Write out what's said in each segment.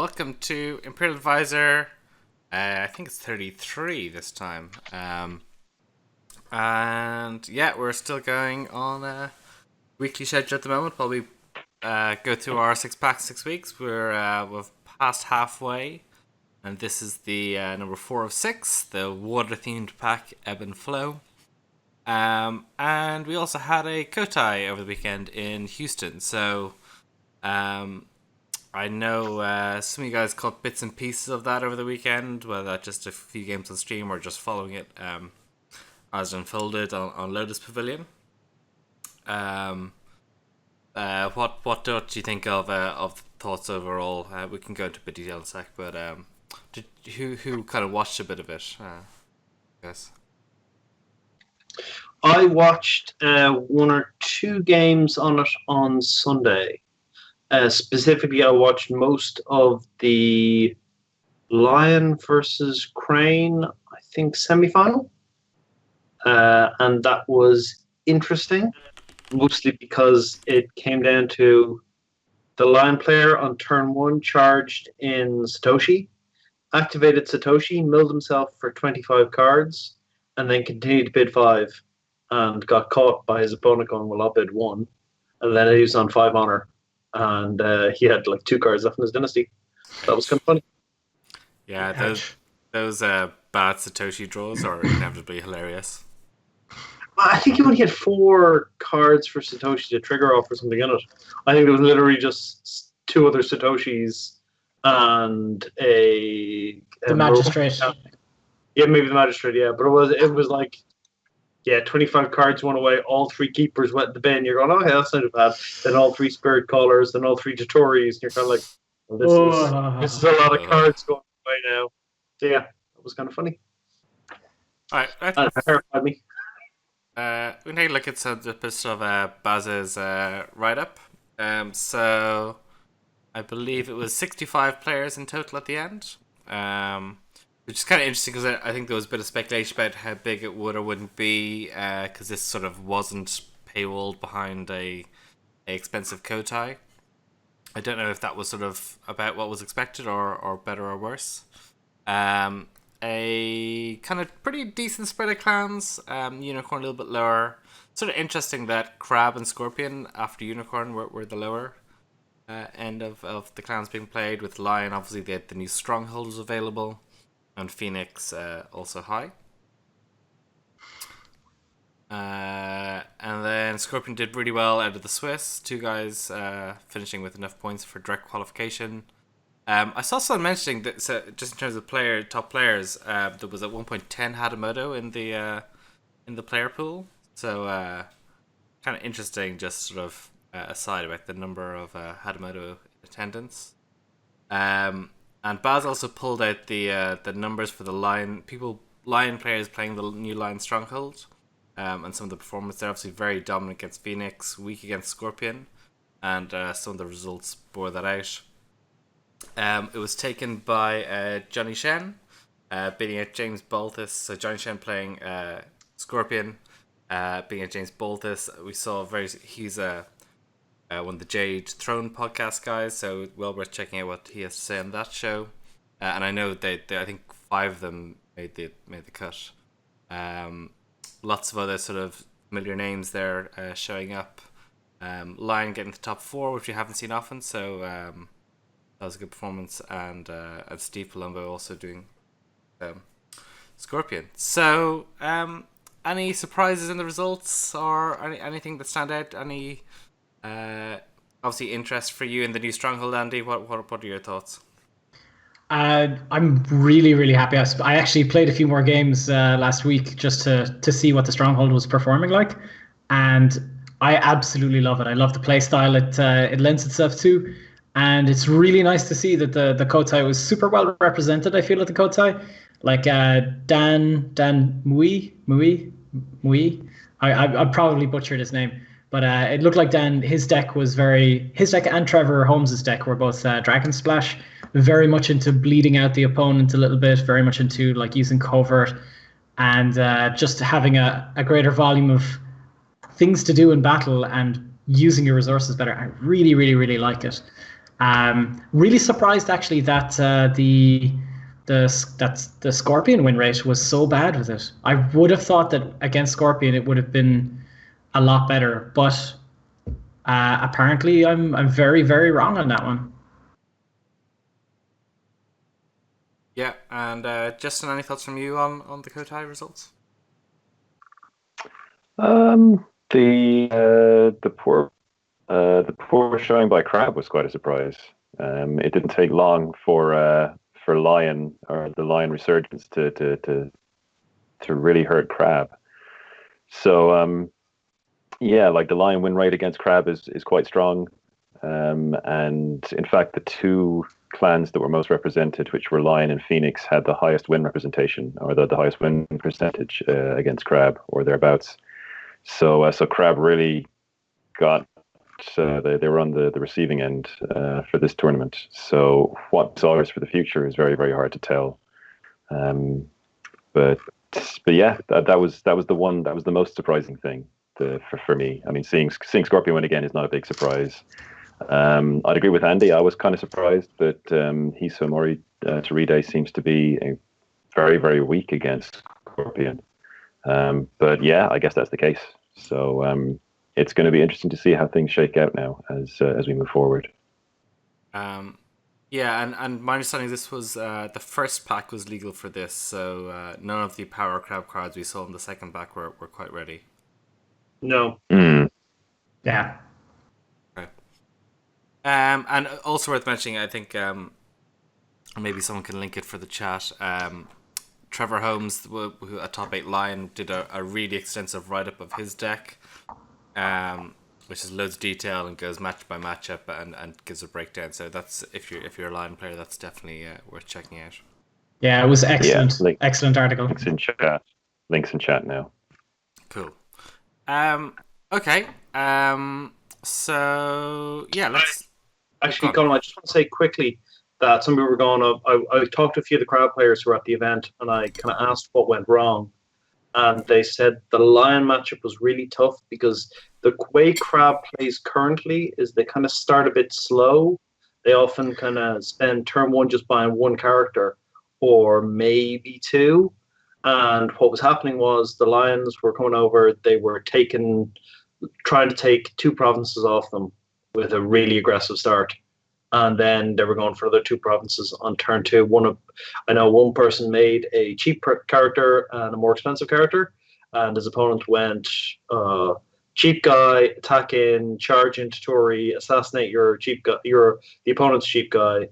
welcome to Imperial Advisor. I think it's 33 this time. And yeah, we're still going on a weekly schedule at the moment. While we go through our 6 pack 6 weeks, we've passed halfway, and this is the number 4 of 6, the water-themed pack, Ebb and Flow. And we also had a Kotai over the weekend in Houston, so I know some of you guys caught bits and pieces of that over the weekend, whether that's just a few games on stream or just following it as it unfolded on Lotus Pavilion. What do you think of the thoughts overall? We can go into a bit of detail in a sec, but who kind of watched a bit of it? Yes. I watched 1 or 2 games on it on Sunday. Specifically, I watched most of the Lion versus Crane, I think, semi-final. And that was interesting, mostly because it came down to the Lion player on turn 1 charged in Satoshi, activated Satoshi, milled himself for 25 cards, and then continued to bid 5, and got caught by his opponent going, well, I'll bid 1. And then he was on 5 honor, and he had like 2 cards left in his dynasty. That was kind of funny. Yeah, those bad Satoshi draws are inevitably hilarious. I think he only had 4 cards for Satoshi to trigger off or something in it. I think it was literally just 2 other Satoshis and the magistrate. Yeah, maybe the magistrate. Yeah, but it was like 25 cards went away. All 3 keepers went in the bin. You're going, okay, that's not bad. Then all 3 spirit callers. Then all 3 Jatoris. And you're kind of like, well, this is a lot of cards going away now. So yeah, it was kind of funny. All right, that terrified me. We can take a look at some bits of Baz's write-up. So I believe it was 65 players in total at the end, which is kind of interesting because I think there was a bit of speculation about how big it would or wouldn't be, because this sort of wasn't paywalled behind a expensive Kotai. I don't know if that was sort of about what was expected or better or worse. A kind of pretty decent spread of clans. Unicorn a little bit lower. Sort of interesting that Crab and Scorpion after Unicorn were the lower end of the clans being played, with Lion obviously the new Stronghold was available, and Phoenix also high. And then Scorpion did really well out of the Swiss. 2 guys finishing with enough points for direct qualification. I saw someone mentioning that, so just in terms of top players, there was at one point 10 Hadamoto in the player pool. So kind of interesting, just sort of aside about the number of Hadamoto in attendance. And Baz also pulled out the numbers for the Lion players playing the new Lion Stronghold, and some of the performance. They're obviously very dominant against Phoenix, weak against Scorpion, and some of the results bore that out. It was taken by Johnny Shen, beating out James Balthus. So Johnny Shen playing Scorpion, beating out James Balthus. We saw he's one of the Jade Throne podcast guys, so well worth checking out what he has to say on that show. And I know I think 5 of them made the cut. Lots of other sort of familiar names there showing up. Lion getting to the top 4, which we haven't seen often, so that was a good performance, and Steve Palumbo also doing Scorpion. So, any surprises in the results, or anything that stand out? Any obviously interest for you in the new Stronghold, Andy? What are your thoughts? I'm really, really happy. I actually played a few more games last week just to see what the Stronghold was performing like, and I absolutely love it. I love the play style it lends itself to. And it's really nice to see that the Kotai was super well represented, I feel, at the Kotai. Like Dan Mui. I probably butchered his name. But it looked like his deck and Trevor Holmes' deck were both Dragon Splash. Very much into bleeding out the opponent a little bit, very much into like using covert, and just having a greater volume of things to do in battle and using your resources better. I really, really, really like it. Really surprised actually that the Scorpion win rate was so bad with it. I would have thought that against Scorpion it would have been a lot better, but apparently I'm very, very wrong on that one. Yeah, and Justin, any thoughts from you on the Kotai results? The poor showing by Crab was quite a surprise. It didn't take long for Lion or the Lion resurgence to really hurt Crab. So yeah, like the Lion win rate against Crab is quite strong. And in fact, the two clans that were most represented, which were Lion and Phoenix, had the highest win representation, or the highest win percentage against Crab or thereabouts. So Crab really got they were on the receiving end for this tournament. So what desires for the future is very, very hard to tell. But yeah, that was the most surprising thing for me. I mean, seeing Scorpion win again is not a big surprise. I'd agree with Andy. I was kind of surprised that Hisamori Toride seems to be very, very weak against Scorpion. But yeah, I guess that's the case. So it's going to be interesting to see how things shake out now as we move forward. Yeah, and my understanding this was the first pack was legal for this, so none of the Power Crab cards we saw in the second pack were quite ready. No. Yeah. Okay. And also worth mentioning, I think maybe someone can link it for the chat. Trevor Holmes, who a top 8 Lion, did a really extensive write-up of his deck, which is loads of detail and goes match by matchup and gives a breakdown. So that's if you're a Lion player, that's definitely worth checking out. Yeah, it was excellent. Yeah, Excellent article. Links in chat now. Cool. Okay. So yeah, let's. Actually, Colm, I just want to say quickly that some people were going up. I talked to a few of the crowd players who were at the event, and I kind of asked what went wrong. And they said the Lion matchup was really tough because the way Crab plays currently is they kind of start a bit slow. They often kind of spend turn one just buying one character or maybe two. And what was happening was the Lions were coming over. They were trying to take 2 provinces off them with a really aggressive start. And then they were going for the 2 provinces on turn 2. I know one person made a cheap character and a more expensive character, and his opponent went cheap guy, attack in, charge into Tory, assassinate your cheap guy, the opponent's cheap guy,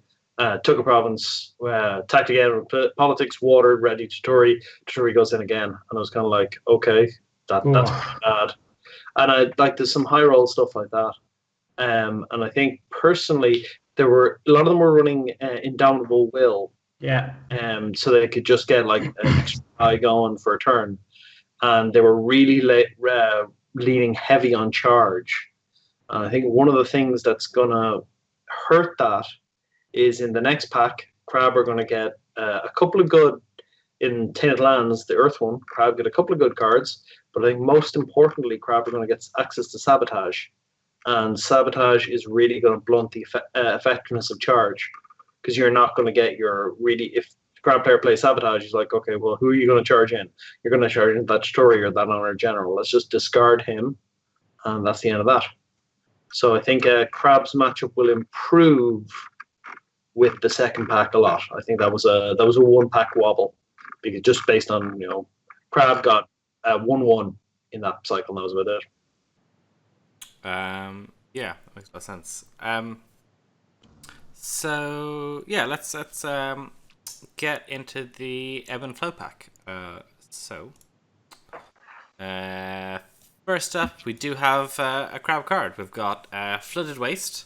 took a province, attacked again, politics, water, ready to Tory. Tory goes in again, and I was kind of like, okay, that's bad. And there's some high roll stuff like that. And I think personally, a lot of them were running Indomitable Will. Yeah. So they could just get like an extra guy going for a turn. And they were really leaning heavy on charge. And I think one of the things that's going to hurt that is in the next pack, Crab are going to get a couple of good, in Tainted Lands, the Earth one, Crab get a couple of good cards. But I think most importantly, Crab are going to get access to Sabotage. And Sabotage is really going to blunt the effectiveness of charge, because you're not going to get if Crab player plays Sabotage, he's like, okay, well, who are you going to charge in? You're going to charge in that story or that honor general. Let's just discard him, and that's the end of that. So I think Crab's matchup will improve with the second pack a lot. I think that was a 1-pack wobble, because just based on Crab got 1-1 in that cycle, and that was about it. Yeah, that makes a lot of sense. So yeah, let's get into the ebb and flow pack. First up, we do have a Crab card. We've got Flooded Waste.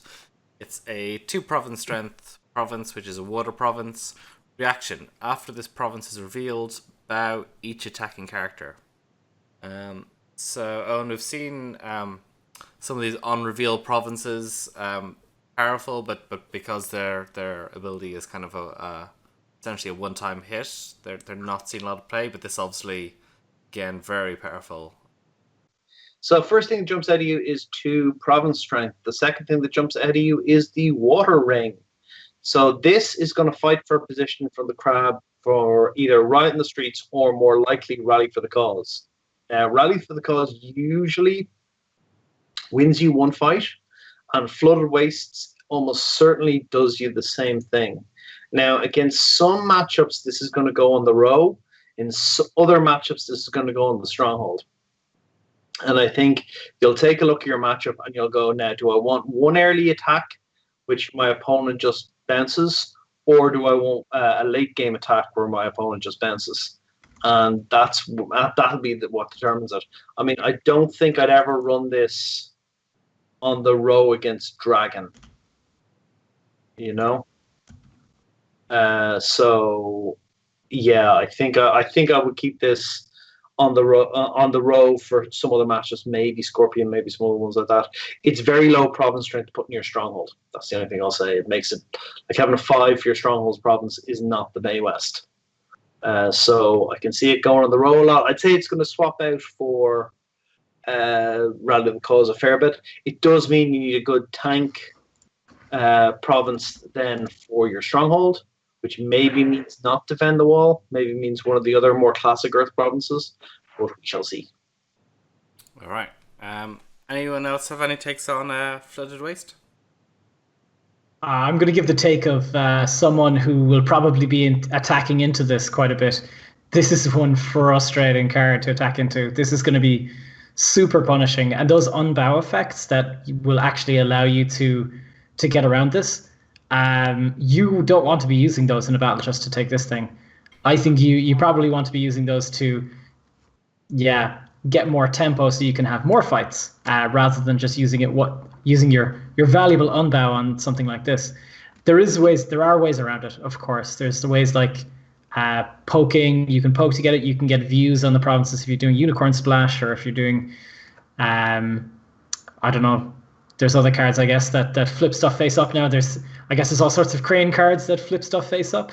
It's a 2 province strength province, which is a water province. Reaction: after this province is revealed, bow each attacking character. So Owen, we've seen some of these unrevealed provinces powerful, but because their ability is kind of essentially a one-time hit, they're not seeing a lot of play. But this obviously, again, very powerful. So first thing that jumps out of you is 2 province strength. The second thing that jumps out of you is the water ring. So this is going to fight for position for the crab for either riot in the streets or more likely rally for the cause. Rally for the cause usually wins you 1 fight, and flooded wastes almost certainly does you the same thing. Now, against some matchups, this is going to go on the row. In other matchups, this is going to go on the stronghold. And I think you'll take a look at your matchup and you'll go, now, do I want 1 early attack, which my opponent just bounces, or do I want a late game attack where my opponent just bounces? And that'll be what determines it. I mean, I don't think I'd ever run this on the row against Dragon. You know? So yeah, I think I would keep this on the row for some other matches, maybe Scorpion, maybe some other ones like that. It's very low province strength to put in your stronghold. That's the only thing I'll say. It makes it like having a 5 for your stronghold's province is not the Bay West. So I can see it going on the row a lot. I'd say it's going to swap out for rather than cause a fair bit. It does mean you need a good tank province then for your stronghold, which maybe means not defend the wall, maybe means one of the other more classic Earth provinces, but we shall see. All right. Anyone else have any takes on Flooded Waste? I'm going to give the take of someone who will probably be attacking into this quite a bit. This is one frustrating card to attack into. This is going to be super punishing, and those unbow effects that will actually allow you to get around this. You don't want to be using those in a battle just to take this thing. I think you probably want to be using those to, get more tempo so you can have more fights, rather than just using your valuable unbow on something like this. There are ways around it, of course. There's the ways like poking. You can poke to get it. You can get views on the provinces if you're doing Unicorn Splash, or if you're doing, I don't know. There's other cards, I guess, that flip stuff face up now. There's all sorts of crane cards that flip stuff face up.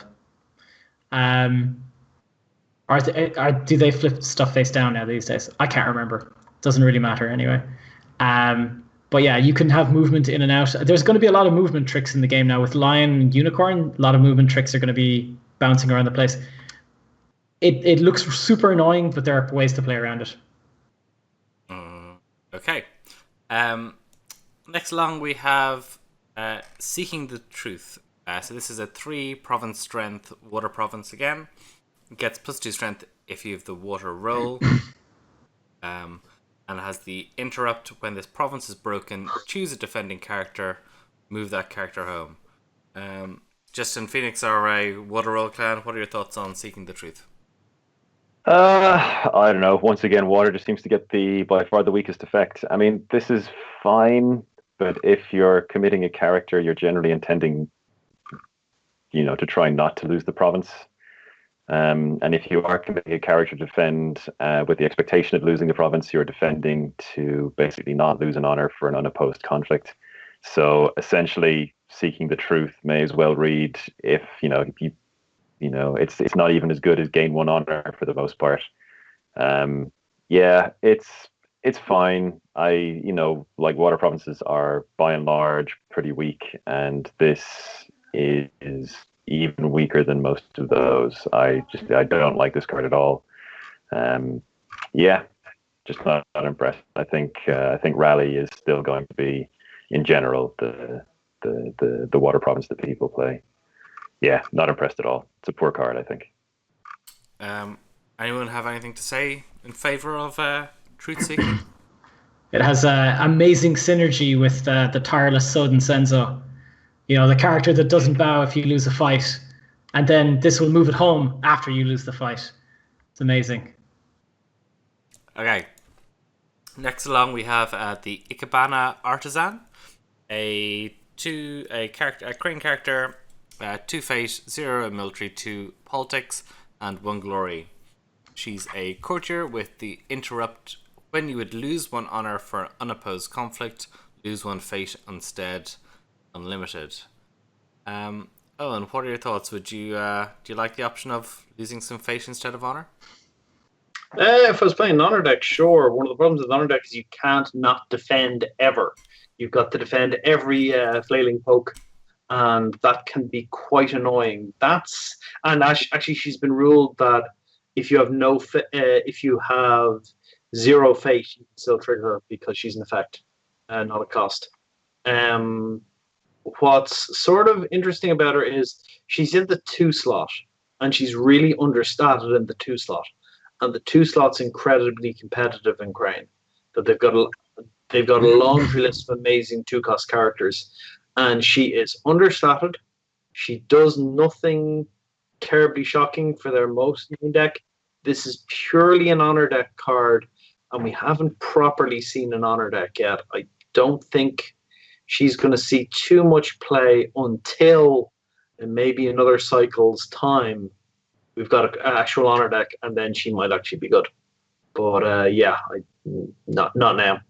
Do they flip stuff face down now these days? I can't remember. Doesn't really matter anyway. But yeah, you can have movement in and out. There's going to be a lot of movement tricks in the game now with Lion and Unicorn. A lot of movement tricks are going to be bouncing around the place. It looks super annoying, but there are ways to play around it. Okay. Next along we have Seeking the Truth. So this is a 3 province strength water province again. It gets +2 strength if you have the water roll. And it has the interrupt. When this province is broken, choose a defending character, move that character home. Justin, Phoenix are a water roll clan. What are your thoughts on Seeking the Truth? I don't know. Once again, water just seems to get by far the weakest effect. I mean, this is fine, but if you're committing a character, you're generally intending, to try not to lose the province. And if you are committing a character to defend with the expectation of losing the province, you're defending to basically not lose an honor for an unopposed conflict. So essentially, Seeking the Truth may as well read if it's not even as good as Gain 1 honor for the most part. It's fine. Like water provinces are by and large pretty weak, and this is even weaker than most of those. I don't like this card at all. Just not impressed. I think Rally is still going to be, in general, the water province that people play. Yeah, not impressed at all. It's a poor card, I think. Anyone have anything to say in favor of Truth Seeking? It has amazing synergy with the tireless Soden Senzo. The character that doesn't bow if you lose a fight, and then this will move it home after you lose the fight. It's amazing. Okay. Next along we have the Cabana Artisan, a crane character, 2 fate, 0 military, 2 politics, and 1 glory. She's a courtier with the interrupt. When you would lose 1 honor for unopposed conflict, lose 1 fate instead. Unlimited. Owen, what are your thoughts? Would you do you like the option of losing some fate instead of honor? If I was playing honor deck, sure. One of the problems with honor deck is you can't not defend ever. You've got to defend every flailing poke, and that can be quite annoying. Actually, she's been ruled that if you have if you have zero fate, you can still trigger her because she's an effect, not a cost. What's sort of interesting about her is she's in the 2 slot, and she's really understated in the 2 slot, and the 2 slot's incredibly competitive in Crane. That they've got a laundry list of amazing 2-cost characters, and she is understated. She does nothing terribly shocking for their most main deck. This is purely an honor deck card, and we haven't properly seen an honor deck yet. I don't think she's going to see too much play until in maybe another cycle's time we've got an actual honor deck, and then she might actually be good. But not now.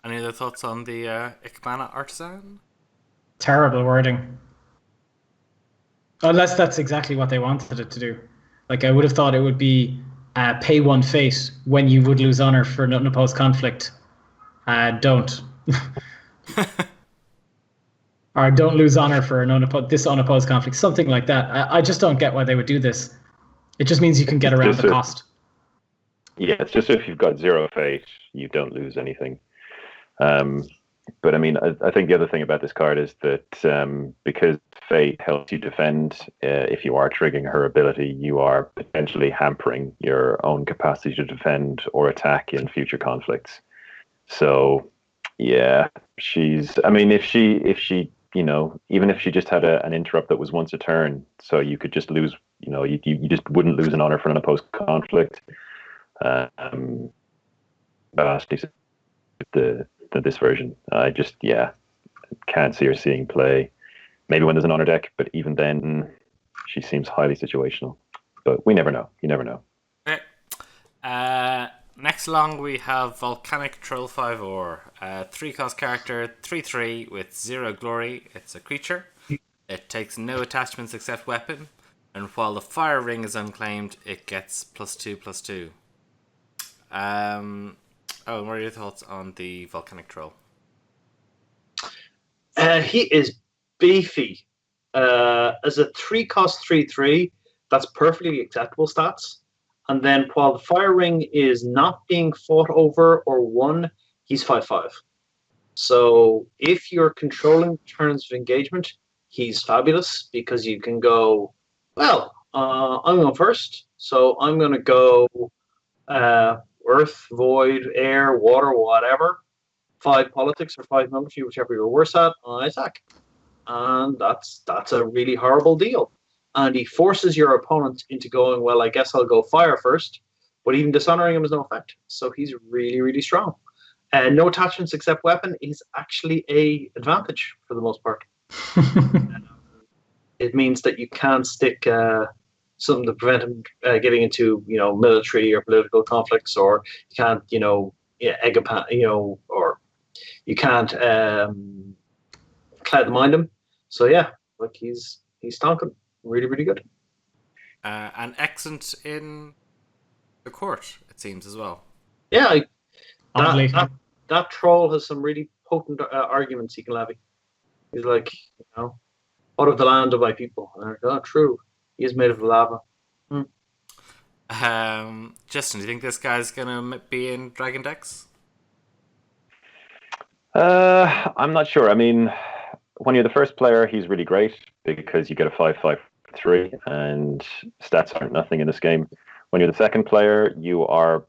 Any other thoughts on the Cabana Artisan? Terrible wording. Unless that's exactly what they wanted it to do. Like, I would have thought it would be pay 1 fate when you would lose honor for an unopposed conflict. Don't. Or don't lose honor for this unopposed conflict. Something like that. I just don't get why they would do this. It just means you can get around the cost. Yeah, it's just if you've got 0 fate, you don't lose anything. But I mean, I think the other thing about this card is that because fate helps you defend, if you are triggering her ability, you are potentially hampering your own capacity to defend or attack in future conflicts. So, yeah, I mean, if she, you know, even if she just had an interrupt that was once a turn, so you could just lose, you know, you just wouldn't lose an honor for an opposed conflict. But honestly, this version, I just, can't see her seeing play. Maybe when there's an honor deck, but even then, she seems highly situational. But we never know. You never know. Okay. Next along, we have Volcanic Troll 5/4. 3-cost character, 3/3 with 0 glory. It's a creature. It takes no attachments except weapon. And while the fire ring is unclaimed, it gets +2/+2. Oh, what are your thoughts on the Volcanic Troll? He is beefy. As a 3-cost 3/3, that's perfectly acceptable stats. And then while the fire ring is not being fought over or won, he's 5/5. So if you're controlling terms of engagement, he's fabulous because you can go, well, I'm going first, so I'm going to go earth, void, air, water, whatever. 5 politics or 5 military, whichever you're worse at, I attack. And that's a really horrible deal. And he forces your opponent into going, well, I guess I'll go fire first, but even dishonoring him has no effect. So he's really, really strong. No attachments except weapon is actually a advantage for the most part. It means that you can't stick something to prevent him getting into, you know, military or political conflicts, or you can't, you know, or you can't cloud mind him. So yeah, like he's stonking. Really, really good. And excellent in the court, it seems, as well. Yeah, that troll has some really potent arguments he can levy. He's like, you know, out of the land of my people. And I'm like, oh, true. He is made of lava. Justin, do you think this guy's going to be in Dragon decks? I'm not sure. I mean, when you're the first player, he's really great because you get a 5/5/3 and stats aren't nothing in this game. When you're the second player, you are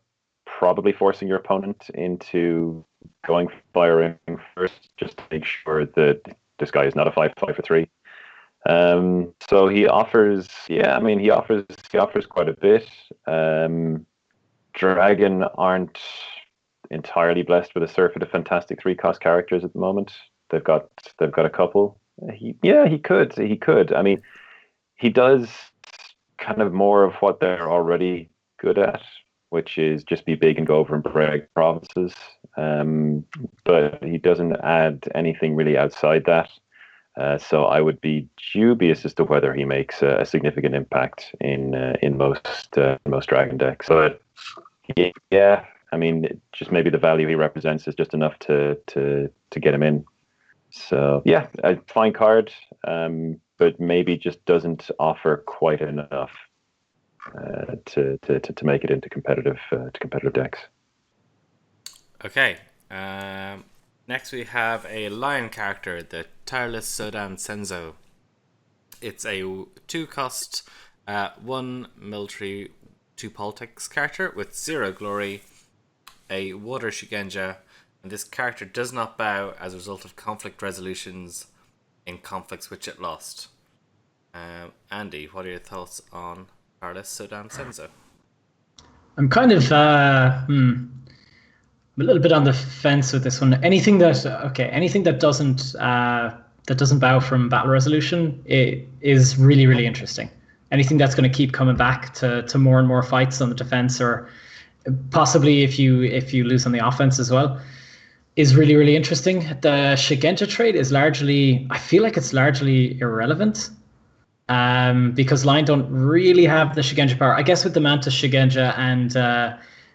probably forcing your opponent into going firing first just to make sure that this guy is not a 5/5/3. So he offers, he offers quite a bit. Dragon aren't entirely blessed with a surfeit of fantastic 3-cost characters at the moment. They've got a couple. He could. I mean, he does kind of more of what they're already good at, which is just be big and go over and break provinces. But he doesn't add anything really outside that. So I would be dubious as to whether he makes a significant impact in most Dragon decks. But yeah, I mean, just maybe the value he represents is just enough to get him in. So yeah, a fine card, but maybe just doesn't offer quite enough to make it into competitive decks. Okay. Next we have a lion character, the Tireless Sodan Senzo. It's a 2-cost, 1 military, 2 politics character with 0 glory, a water Shigenja, and this character does not bow as a result of conflict resolutions in conflicts which it lost. Andy, what are your thoughts on Tireless Sodan Senzo? I'm kind of I'm a little bit on the fence with this one. Anything that doesn't bow from battle resolution is really, really interesting. Anything that's going to keep coming back to more and more fights on the defense, or possibly if you lose on the offense as well, is really, really interesting. The Shigenja trait is I feel like it's largely irrelevant. Because Lion don't really have the Shigenja power. I guess with the Manta Shigenja and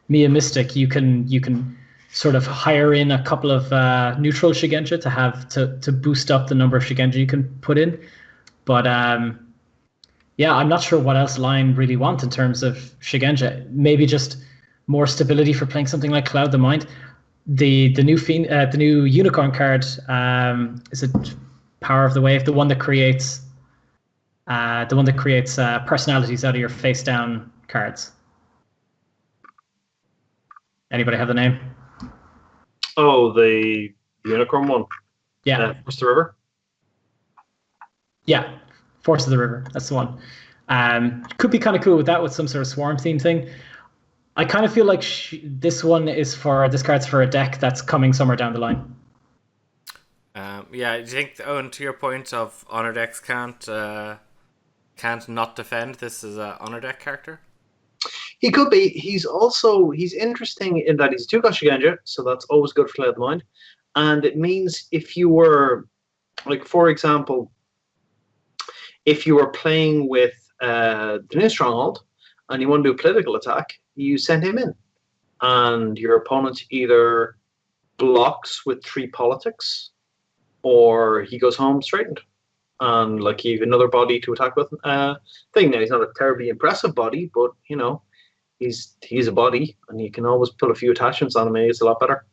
Mia Mystic, you can sort of hire in a couple of neutral Shigenja to boost up the number of Shigenja you can put in. But yeah, I'm not sure what else Lion really want in terms of Shigenja. Maybe just more stability for playing something like Cloud the Mind. The new Unicorn card is it Power of the Wave, the one that creates personalities out of your face down cards. Anybody have the name? Oh, the Unicorn one. Yeah. Force the River. Yeah, Force of the River. That's the one. Could be kind of cool with that, with some sort of swarm theme thing. I kind of feel like this card's for a deck that's coming somewhere down the line. Yeah, do you think, Owen, to your point of honor decks can't not defend, this is an honor deck character? He could be. He's interesting in that he's a 2-cost Shigenja, so that's always good for Cloud the Mind. And it means if you were, like, for example, if you were playing with the new Stronghold and you want to do a political attack, you send him in. And your opponent either blocks with 3 politics or he goes home straightened. And like you have another body to attack with. Thing now, he's not a terribly impressive body, but you know, he's a body, and you can always put a few attachments on him. And it's a lot better.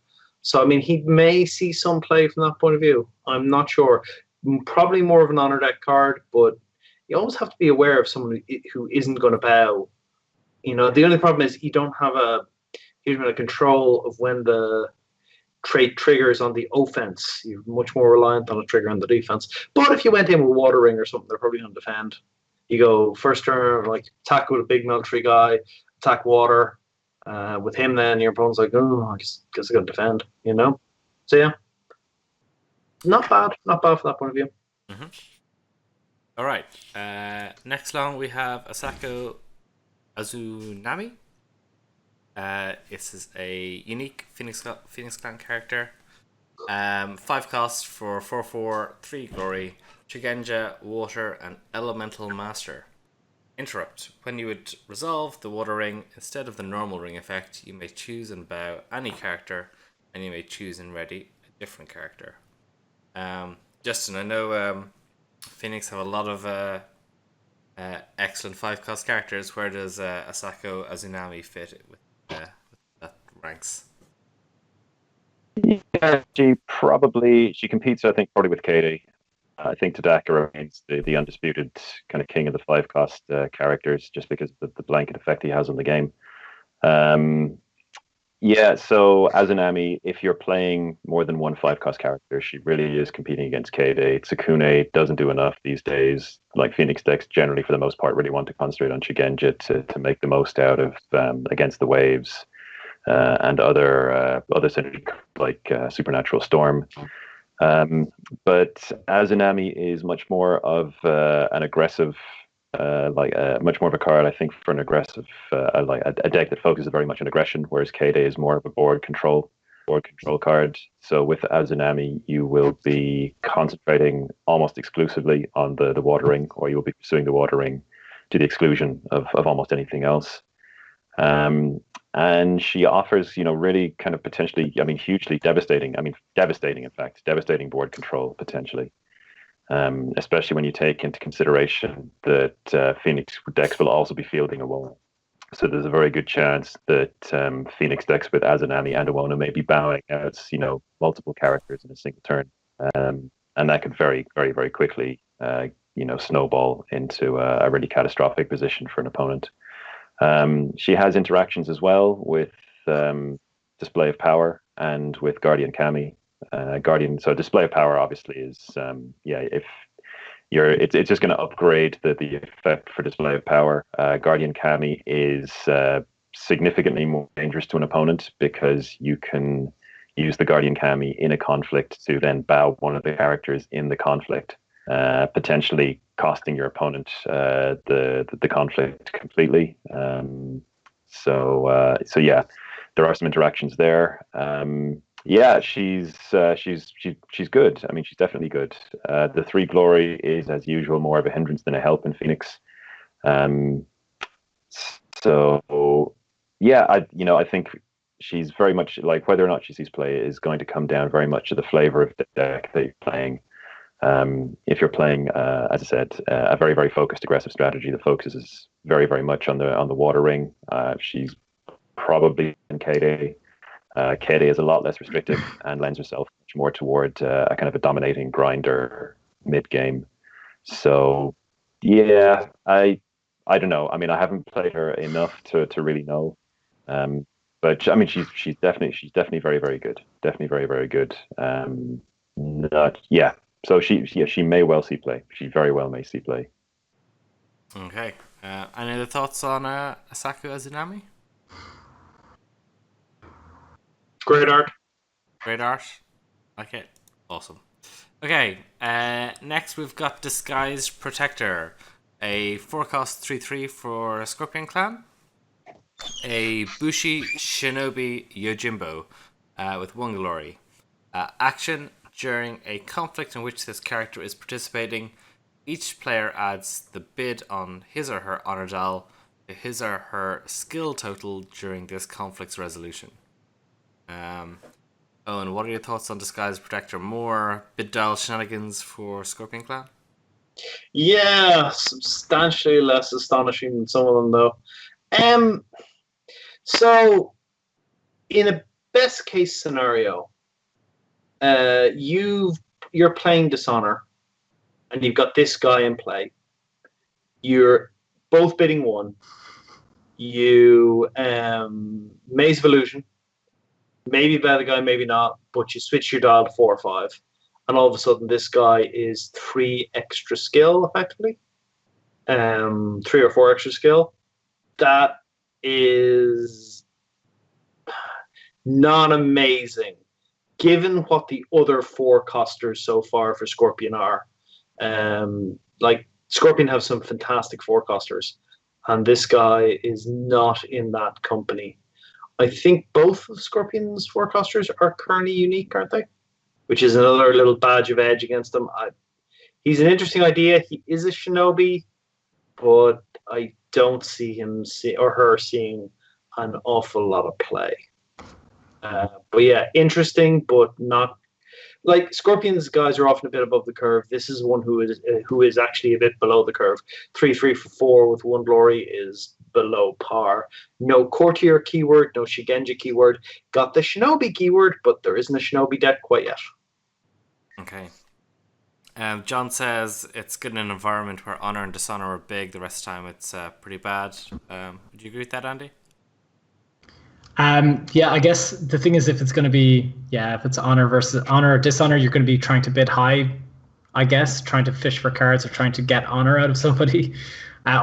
So I mean, he may see some play from that point of view. I'm not sure. Probably more of an honor deck card, but you always have to be aware of someone who isn't going to bow. You know, the only problem is you don't have a huge amount of control of when the trait triggers on the offense. You're much more reliant on a trigger on the defense. But if you went in with Water Ring or something, they're probably going to defend. You go first turn, like attack with a big military guy, attack water with him. Then your opponent's like, oh, I guess I'm going to defend. You know. So yeah, not bad from that point of view. Mm-hmm. All right. Next long we have Asako Azunami. This is a unique Phoenix Clan character. 5 cost for 4/4, 3 glory, Shigenja, Water, and Elemental Master. Interrupt. When you would resolve the Water Ring, instead of the normal ring effect, you may choose and bow any character, and you may choose and ready a different character. Justin, I know Phoenix have a lot of excellent 5-cost characters. Where does Asako Azunami fit with that ranks? Yeah, she competes, I think, probably with Katie. I think Tadaka remains the undisputed kind of king of the 5-cost characters, just because of the blanket effect he has on the game. Yeah, so Azunami, if you're playing more than one 5-cost character, she really is competing against Kaede. Tsukune doesn't do enough these days. Like Phoenix decks generally, for the most part, really want to concentrate on Shigenja to make the most out of against the waves and other synergy like Supernatural Storm. But Azunami is much more of an aggressive, much more of a card, I think, for an aggressive, like a deck that focuses very much on aggression, whereas Kaede is more of a board control board control card. So with Tsunami, you will be concentrating almost exclusively on the watering, or you'll be pursuing the watering to the exclusion of almost anything else. And she offers, really kind of potentially, hugely devastating, in fact, devastating board control potentially. Especially when you take into consideration that Phoenix decks will also be fielding Eoin. So there's a very good chance that Phoenix decks with Tsunami and Eoin may be bowing out, multiple characters in a single turn. And that could very, very, very quickly, snowball into a really catastrophic position for an opponent. She has interactions as well with Display of Power and with Guardian Kami. So Display of Power obviously is if it's just going to upgrade the effect for Display of Power. Guardian Kami is significantly more dangerous to an opponent because you can use the Guardian Kami in a conflict to then bow one of the characters in the conflict, potentially costing your opponent the conflict completely. So there are some interactions there. She's good. She's definitely good. The 3 glory is, as usual, more of a hindrance than a help in Phoenix. I think she's very much like whether or not she sees play is going to come down very much to the flavor of the deck that you're playing. If you're playing, as I said, a very, very focused aggressive strategy, the focus is very, very much on the water ring. She's probably in KD. KD is a lot less restrictive and lends herself much more toward a kind of a dominating grinder mid game. So I don't know. I haven't played her enough to really know. But she's definitely very, very good. Definitely very, very good. So she may well see play. She very well may see play. Okay. Any other thoughts on Asaku Tsunami? Great art. Great art. Okay. Awesome. Okay. Next we've got Disguised Protector, a 4-cost 3/3 for Scorpion Clan. A Bushi Shinobi Yojimbo with 1 glory. Action: during a conflict in which this character is participating, each player adds the bid on his or her honor dial to his or her skill total during this conflict's resolution. Owen, what are your thoughts on Disguised Protector? More bid dial shenanigans for Scorpion Clan? Yeah, substantially less astonishing than some of them, though. So, in a best case scenario, you're playing Dishonor, and you've got this guy in play. You're both bidding 1. You Maze of Illusion, maybe bet the guy, maybe not, but you switch your dial to 4 or 5, and all of a sudden this guy is 3 extra skill, effectively. 3 or 4 extra skill. That is not amazing, given what the other 4-costers so far for Scorpion are. Scorpion have some fantastic 4-costers, and this guy is not in that company. I think both of Scorpion's 4-costers are currently unique, aren't they? Which is another little badge of edge against them. He's an interesting idea. He is a shinobi, but I don't see him or her seeing an awful lot of play. But yeah, interesting, but not like Scorpion's guys are often a bit above the curve. This is one who is actually a bit below the curve. 3/3 for 4 with 1 glory is below par. No courtier keyword, no Shigenja keyword. Got the shinobi keyword, but there isn't a shinobi deck quite yet. Okay. John says it's good in an environment where honor and dishonor are big. The rest of the time it's pretty bad. Would you agree with that, Andy? I guess the thing is, if it's going to be, if it's honor versus honor or dishonor, you're going to be trying to bid high, I guess, trying to fish for cards or trying to get honor out of somebody,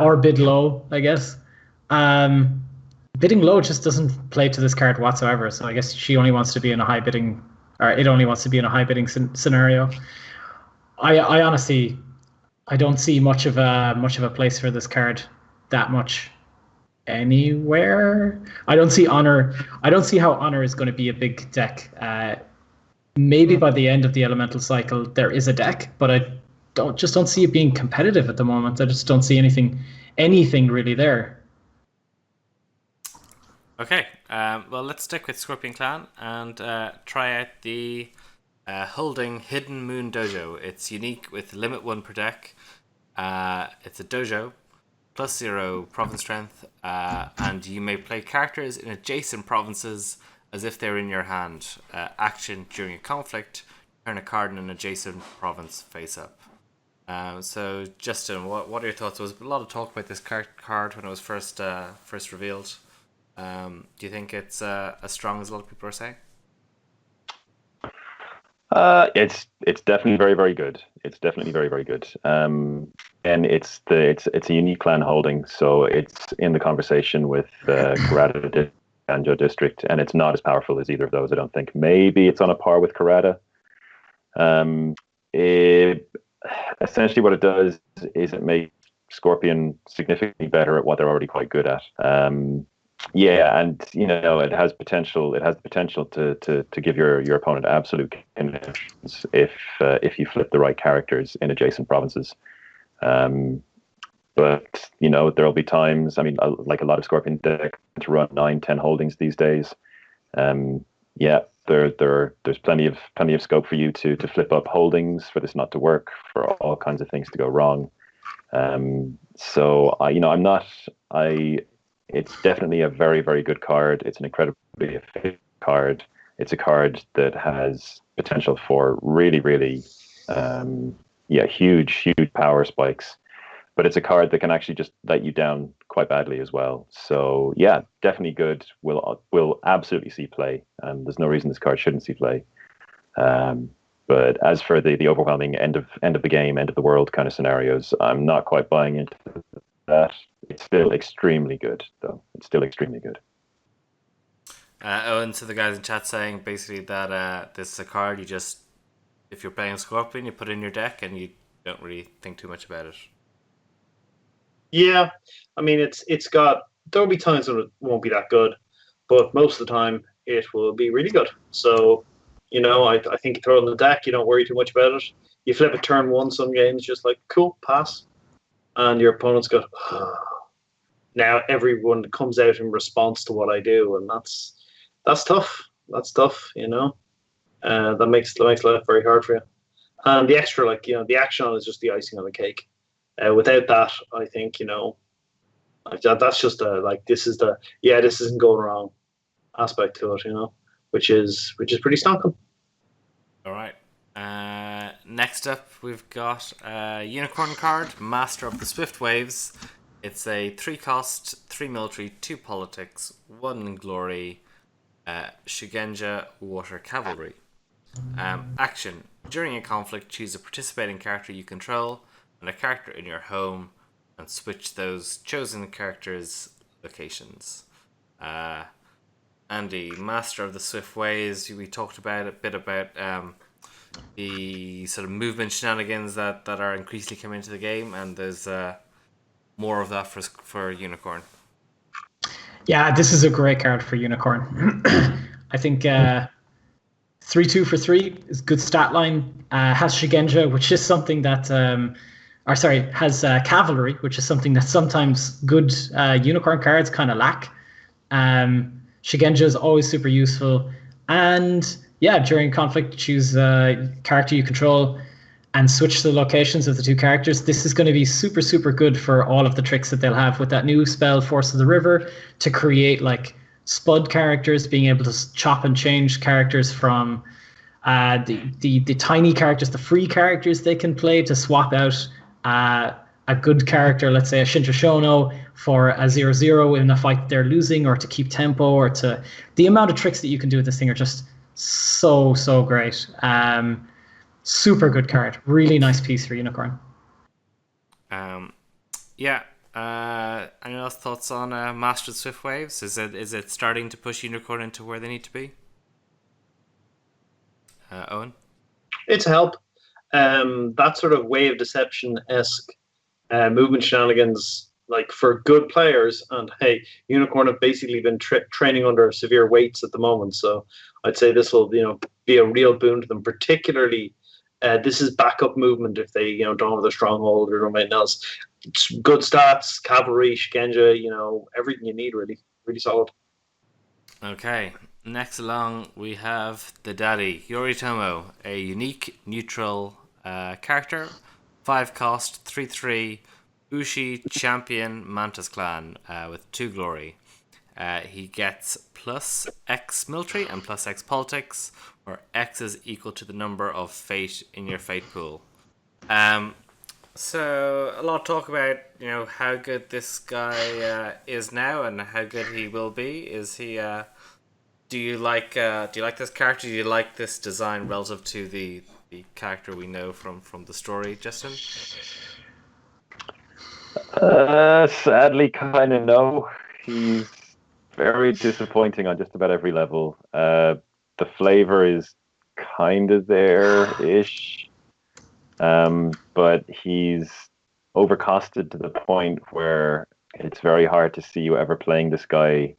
or bid low, I guess. Bidding low just doesn't play to this card whatsoever. So I guess she only wants to be in a high bidding, or it only wants to be in a high bidding scenario. I honestly, I don't see much of a place for this card that much. anywhere. I don't see honor. I don't see how honor is going to be a big deck. Maybe by the end of the elemental cycle there is a deck, but I don't see it being competitive at the moment. I just don't see anything really there. Okay, well, let's stick with Scorpion Clan and try out the Holding Hidden Moon Dojo. It's unique with limit 1 per deck. It's a dojo, +0 province strength, and you may play characters in adjacent provinces as if they're in your hand. Action during a conflict, turn a card in an adjacent province face up. So, Justin, what are your thoughts? There was a lot of talk about this card when it was first revealed. Do you think it's as strong as a lot of people are saying? It's definitely very, very good. It's definitely very, very good. And it's a unique clan holding, so it's in the conversation with Karada Anjo District, and it's not as powerful as either of those. I don't think. Maybe it's on a par with Karada. Essentially, what it does is it makes Scorpion significantly better at what they're already quite good at. Yeah, and it has potential. It has the potential to give your opponent absolute connections if you flip the right characters in adjacent provinces. But there'll be times. I mean, like a lot of Scorpion decks to run 9-10 holdings these days. Yeah, there's plenty of scope for you to flip up holdings, for this not to work, for all kinds of things to go wrong. So it's definitely a very, very good card. It's an incredibly efficient card. It's a card that has potential for really, really, huge power spikes. But it's a card that can actually just let you down quite badly as well. So yeah, definitely good. Will absolutely see play. There's no reason this card shouldn't see play. But as for the overwhelming end of the game, end of the world kind of scenarios, I'm not quite buying into that. It's still extremely good, though. It's still extremely good. Owen, to the guys in chat saying basically that this is a card you just, if you're playing Scorpion, you put it in your deck and you don't really think too much about it. Yeah, I mean there'll be times when it won't be that good, but most of the time it will be really good. So, I think you throw it on the deck, you don't worry too much about it. You flip it turn 1 some games, just like cool, pass. And your opponent's got now everyone comes out in response to what I do, and that's tough. That's tough, That makes life very hard for you. And the extra, the action on is just the icing on the cake. Without that, I think that's just this isn't going wrong aspect to it, which is pretty stonking. All right. Next up, we've got a Unicorn card, Master of the Swift Waves. It's a 3-cost, 3 military, 2 politics, 1 glory, Shugenja Water Cavalry. Action. During a conflict, choose a participating character you control and a character in your home and switch those chosen characters' locations. Andy, Master of the Swift Waves, we talked about a bit about the sort of movement shenanigans that are increasingly coming into the game, and there's more of that for Unicorn. Yeah, this is a great card for Unicorn. I think 3-2 for 3 is good stat line. Has Shugenja, which is something that has Cavalry, which is something that sometimes good Unicorn cards kind of lack. Shugenja is always super useful, and yeah, during conflict, choose a character you control and switch the locations of the 2 characters. This is going to be super, super good for all of the tricks that they'll have with that new spell, Force of the River, to create Spud characters, being able to chop and change characters from the tiny characters, the free characters they can play to swap out a good character, let's say a Shinja Shono, for a 0-0 in a fight they're losing, or to keep tempo, or to... The amount of tricks that you can do with this thing are just so great. Super good card. Really nice piece for Unicorn. Yeah. Any else thoughts on Master of Swift Waves? Is it starting to push Unicorn into where they need to be? Owen? It's a help. That sort of wave deception-esque movement shenanigans like for good players. And hey, Unicorn have basically been training under severe weights at the moment, so I'd say this will be a real boon to them. Particularly, this is backup movement if they don't have a stronghold or anything else. It's good stats, cavalry, Shigenja, everything you need really, really solid. Okay, next along we have the daddy, Yoritomo, a unique neutral character, 5 cost, 3/3, Ushi champion Mantis clan with 2 glory. He gets plus X military and plus X politics, where X is equal to the number of fate in your fate pool. So a lot of talk about how good this guy is now and how good he will be. Is he? Do you like this character? Do you like this design relative to the character we know from the story, Justin? Sadly, kind of no. He's very disappointing on just about every level. The flavor is kind of there-ish. But he's overcosted to the point where it's very hard to see you ever playing this guy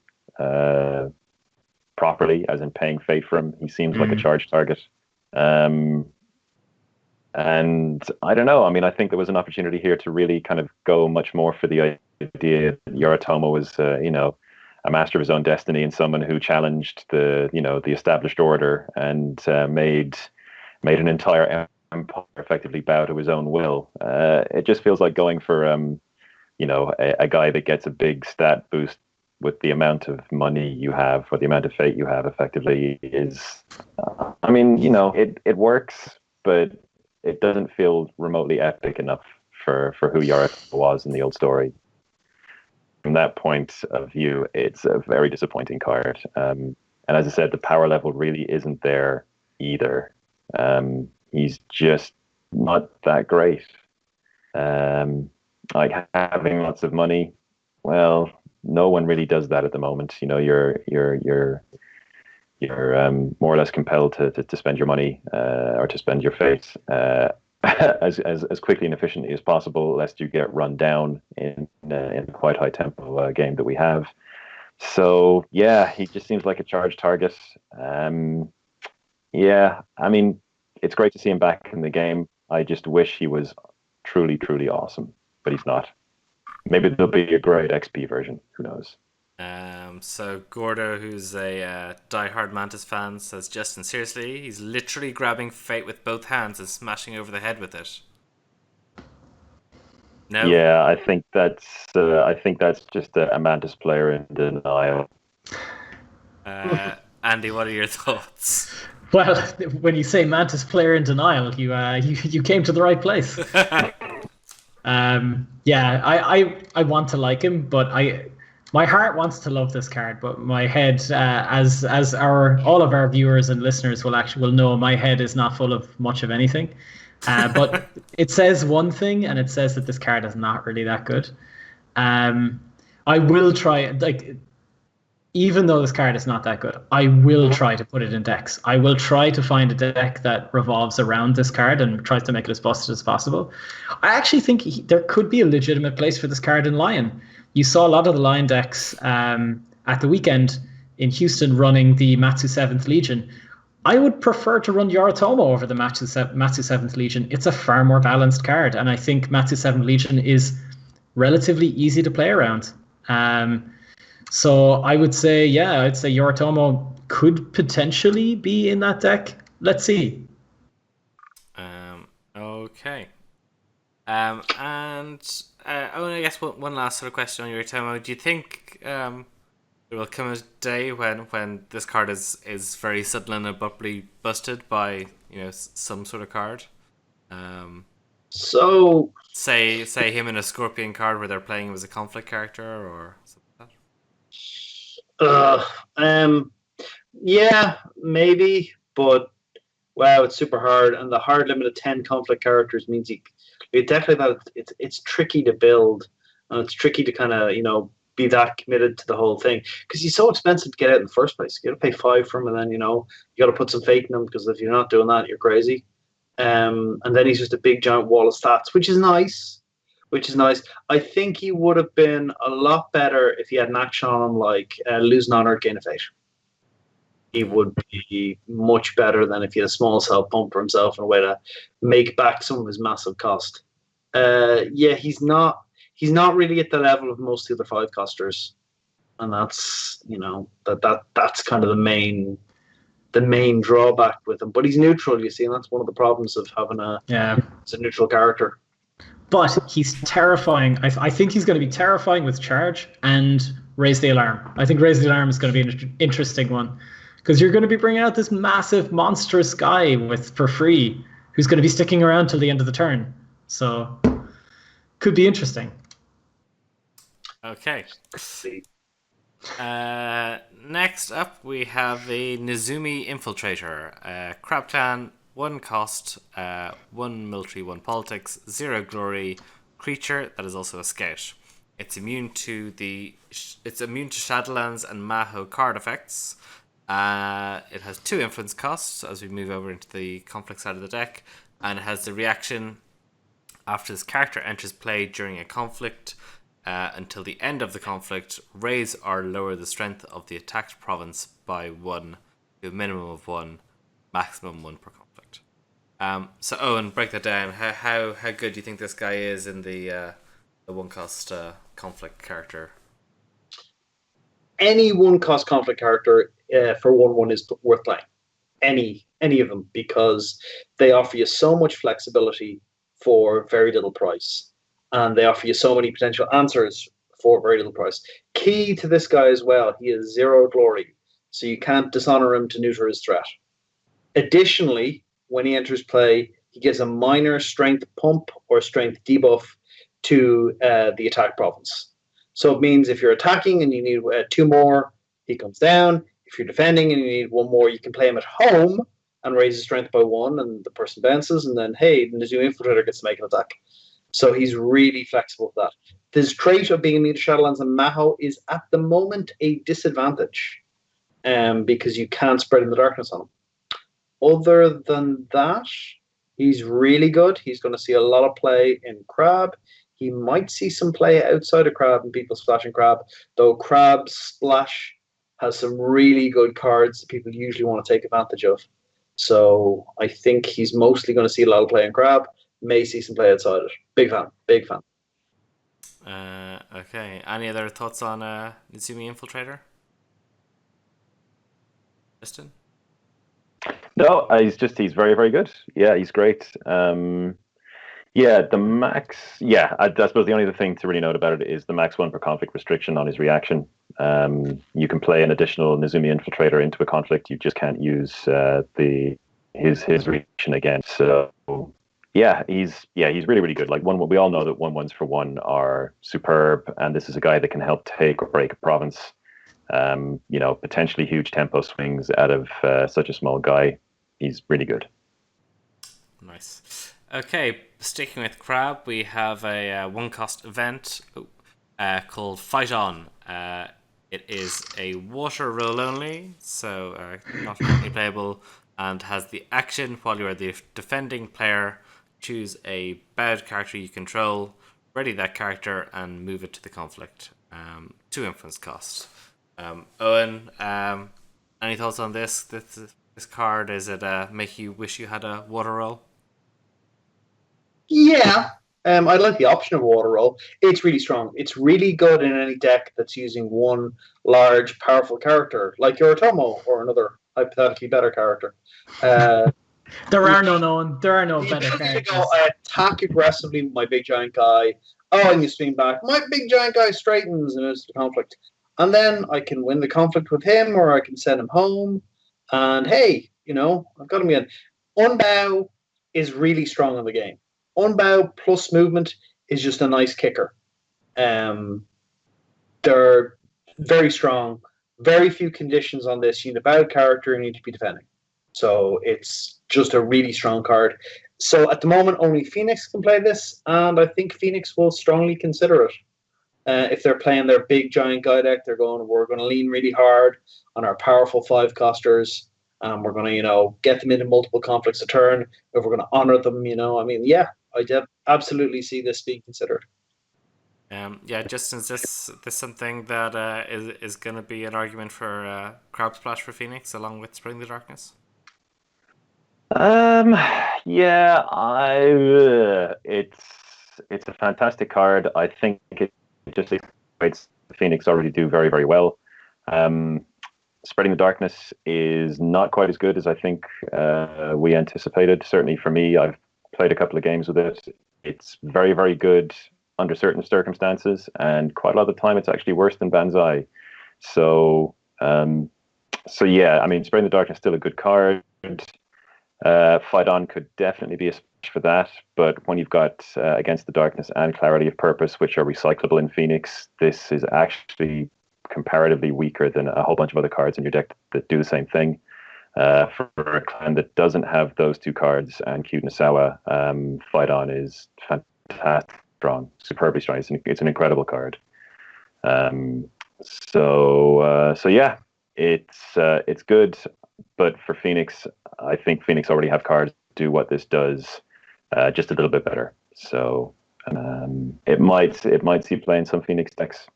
properly, as in paying fate for him. He seems like a charge target. And I don't know. I mean, I think there was an opportunity here to really kind of go much more for the idea that Yoritomo was, a master of his own destiny and someone who challenged the established order and made an entire empire effectively bow to his own will. It just feels like going for a guy that gets a big stat boost with the amount of money you have or the amount of fate you have effectively is, it works, but it doesn't feel remotely epic enough for who Yoritomo was in the old story. From that point of view, it's a very disappointing card. And as I said, the power level really isn't there either. He's just not that great. Like having lots of money, well, no one really does that at the moment. You're more or less compelled to spend your money or to spend your fate as quickly and efficiently as possible, lest you get run down in quite high tempo game that we have. So yeah, he just seems like a charge target. Yeah, I mean, it's great to see him back in the game. I just wish he was truly, truly awesome, but he's not. Maybe there'll be a great XP version. Who knows? So Gordo, who's a diehard Mantis fan, says, Justin, seriously, he's literally grabbing fate with both hands and smashing over the head with it. No. Yeah, I think that's just a Mantis player in denial. Andy, what are your thoughts? Well, when you say Mantis player in denial, you came to the right place. Yeah, I want to like him, but my heart wants to love this card, but my head, as all of our viewers and listeners will know, my head is not full of much of anything. But it says one thing, and it says that this card is not really that good. I will try, even though this card is not that good, I will try to put it in decks. I will try to find a deck that revolves around this card and tries to make it as busted as possible. I actually think there could be a legitimate place for this card in Lion. You saw a lot of the Lion decks at the weekend in Houston running the Matsu 7th Legion. I would prefer to run Yoritomo over the Matsu 7th Legion. It's a far more balanced card, and I think Matsu 7th Legion is relatively easy to play around. So I would say, I'd say Yoritomo could potentially be in that deck. Let's see. Okay. And I guess one last sort of question on Yoritomo. Do you think there will come a day when this card is very sudden and abruptly busted by some sort of card? So say him in a Scorpion card where they're playing him as a conflict character or something like that. Yeah, maybe, but wow, it's super hard, and the hard limit of 10 conflict characters means you definitely it's tricky to build, and it's tricky to kind of be that committed to the whole thing because he's so expensive to get out in the first place. You got to pay 5 for him, and then you got to put some fate in him because if you're not doing that, you're crazy. And then he's just a big giant wall of stats, which is nice, which is nice. I think he would have been a lot better if he had an action on him like lose an honor, gain a fate. He would be much better than if he had a small self pump for himself in a way to make back some of his massive cost. Yeah, he's not really at the level of most of the other 5-costers, and that's that's kind of the main drawback with him. But he's neutral, you see, and that's one of the problems of having a neutral character. But he's terrifying. I think he's going to be terrifying with charge and raise the alarm. I think raise the alarm is going to be an interesting one, because you're going to be bringing out this massive, monstrous guy for free who's going to be sticking around till the end of the turn. So, could be interesting. Okay. Next up, we have the Nezumi Infiltrator. Crab Clan, 1 cost, 1 military, 1 politics, 0 glory, creature that is also a scout. It's immune to Shadowlands and Maho card effects. It has 2 influence costs as we move over into the conflict side of the deck, and it has the reaction after this character enters play during a conflict until the end of the conflict, raise or lower the strength of the attacked province by 1 to a minimum of 1, maximum 1 per conflict. So Owen, break that down. How good do you think this guy is in the 1-cost conflict character? Any 1-cost conflict character for 1/1 is worth playing. Any of them, because they offer you so much flexibility for very little price, and they offer you so many potential answers for very little price. Key to this guy as well, he has 0 glory, so you can't dishonor him to neuter his threat. Additionally, when he enters play, he gives a minor strength pump or strength debuff to the attack province. So it means if you're attacking and you need 2 more, he comes down. If you're defending and you need 1 more, you can play him at home and raise his strength by 1, and the person bounces, and then, hey, the Nezumi Infiltrator gets to make an attack. So he's really flexible with that. His trait of being immune to Shadowlands and Maho is at the moment a disadvantage, because you can't spread in the darkness on him. Other than that, he's really good. He's going to see a lot of play in Crab. He might see some play outside of Crab and people splashing Crab, though Crab Splash has some really good cards that people usually want to take advantage of. So I think he's mostly going to see a lot of play in Crab, may see some play outside it. Big fan. Okay. Any other thoughts on Nezumi Infiltrator? Justin? No, he's very, very good. Yeah, he's great. The max. Yeah, I suppose the only other thing to really note about it is the max 1 per conflict restriction on his reaction. You can play an additional Nezumi Infiltrator into a conflict. You just can't use his reaction again. So he's really, really good. Like we all know that 1/1s for 1 are superb, and this is a guy that can help take or break a province. Potentially huge tempo swings out of such a small guy. He's really good. Nice. Okay, sticking with Crab, we have a 1-cost event called Fight On. It is a water roll only, so not currently playable, and has the action while you are the defending player. Choose a bad character you control, ready that character, and move it to the conflict. 2 influence cost. Owen, any thoughts on this? This card, is it make you wish you had a water roll? Yeah, I like the option of water roll. It's really strong. It's really good in any deck that's using 1 large, powerful character, like Yoritomo or another hypothetically better character. There are no better characters. I attack aggressively with my big giant guy. Oh, and you swing back. My big giant guy straightens and moves to the conflict. And then I can win the conflict with him, or I can send him home. And hey, I've got him again. Unbow is really strong in the game. Unbow plus movement is just a nice kicker. They're very strong. Very few conditions on this. You need a bad character, you need to be defending. So it's just a really strong card. So at the moment, only Phoenix can play this, and I think Phoenix will strongly consider it. If they're playing their big giant guy deck, we're going to lean really hard on our powerful 5-costers. We're going to, get them into multiple conflicts a turn. If we're going to honor them, I did absolutely see this being considered. Yeah, Justin, is this something that is going to be an argument for Crab Splash for Phoenix along with Spring the Darkness? Yeah, it's a fantastic card. I think it just makes Phoenix already do very, very well. Spreading the Darkness is not quite as good as I think we anticipated. Certainly for me, I've played a couple of games with it. It's very, very good under certain circumstances, and quite a lot of the time it's actually worse than Banzai. So yeah, I mean, Spreading the Darkness is still a good card. Fight On could definitely be a splash for that, but when you've got Against the Darkness and Clarity of Purpose, which are recyclable in Phoenix, this is actually comparatively weaker than a whole bunch of other cards in your deck that do the same thing. For a clan that doesn't have those two cards and Cute Nasawa, Fight On is fantastic, strong, superbly strong. It's an incredible card. So yeah, it's good. But for Phoenix, I think Phoenix already have cards that do what this does, just a little bit better. So it might see play in some Phoenix decks.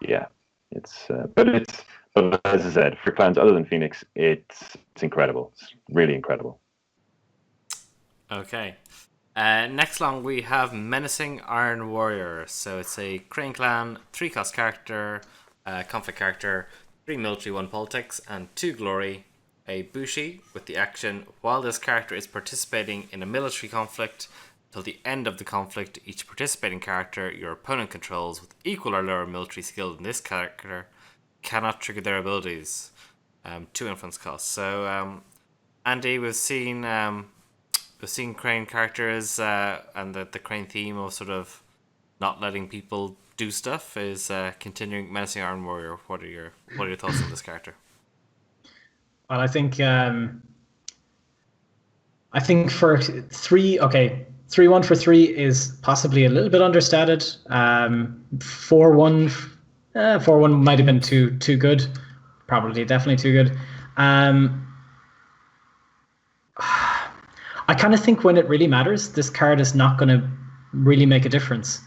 Yeah, but as I said, for clans other than Phoenix, it's incredible. It's really incredible. Okay. Next along we have Menacing Iron Warrior. So it's a Crane Clan, 3-cost character, conflict character, 3 military, 1 politics, and 2 glory. A Bushi with the action: while this character is participating in a military conflict, till the end of the conflict, each participating character your opponent controls with equal or lower military skill than this character cannot trigger their abilities. 2 influence costs. So, Andy, we've seen Crane characters, and the Crane theme of sort of not letting people do stuff is continuing. Menacing Iron Warrior. What are your thoughts on this character? Well, I think for 3-1 for 3 is possibly a little bit understated. 4-1 might have been too good, probably definitely too good. I kind of think when it really matters, this card is not going to really make a difference.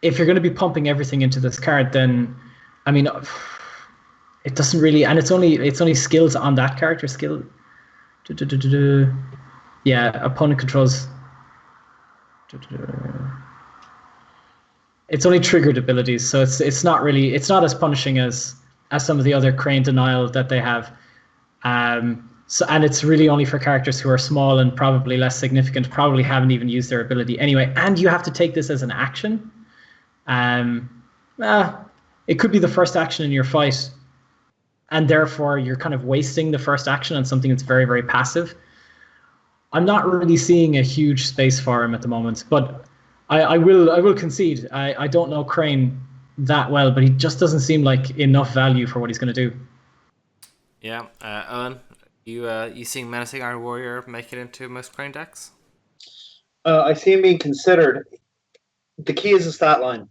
If you're going to be pumping everything into this card, then I mean, it doesn't really, and it's only skills on that character skill. Yeah, opponent controls. It's only triggered abilities, so it's not as punishing as some of the other Crane denial that they have. So, and it's really only for characters who are small and probably less significant, probably haven't even used their ability anyway. And you have to take this as an action. It could be the first action in your fight, and therefore you're kind of wasting the first action on something that's very, very passive. I'm not really seeing a huge space for him at the moment, but I will concede. I don't know Crane that well, but he just doesn't seem like enough value for what he's going to do. Yeah, Eoin, you seeing Menacing Iron Warrior make it into most Crane decks? I see him being considered. The key is the stat line.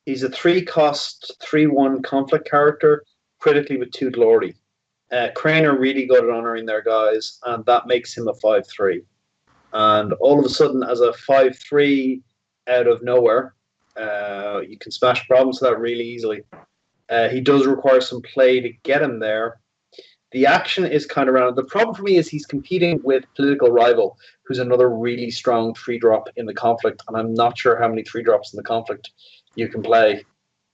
He's a 3-cost, 3-1 conflict character, critically with 2 glory. Crane are really good at honoring their guys, and that makes him a 5-3. And all of a sudden, as a 5-3 out of nowhere, you can smash problems with that really easily. He does require some play to get him there. The action is kind of around. The problem for me is he's competing with Political Rival, who's another really strong 3-drop in the conflict, and I'm not sure how many 3-drops in the conflict you can play.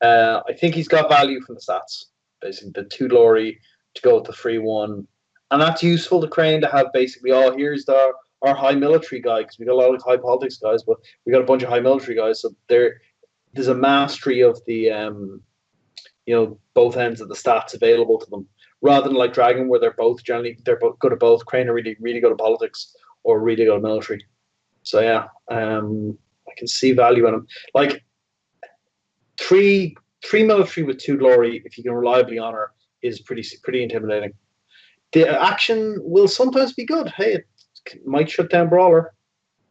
I think he's got value from the stats. Basically, the 2 glory to go with the 3-1. And that's useful to Crane to have basically, here's our high military guy, because we got a lot of high politics guys, but we got a bunch of high military guys. So there's a mastery of the, both ends of the stats available to them. Rather than like Dragon, where they're both good at both. Crane are really, really good at politics or really good at military. So yeah, I can see value in him. Like, 3 military with 2 glory, if you can reliably honor, is pretty intimidating. The action will sometimes be good. Hey, it might shut down Brawler,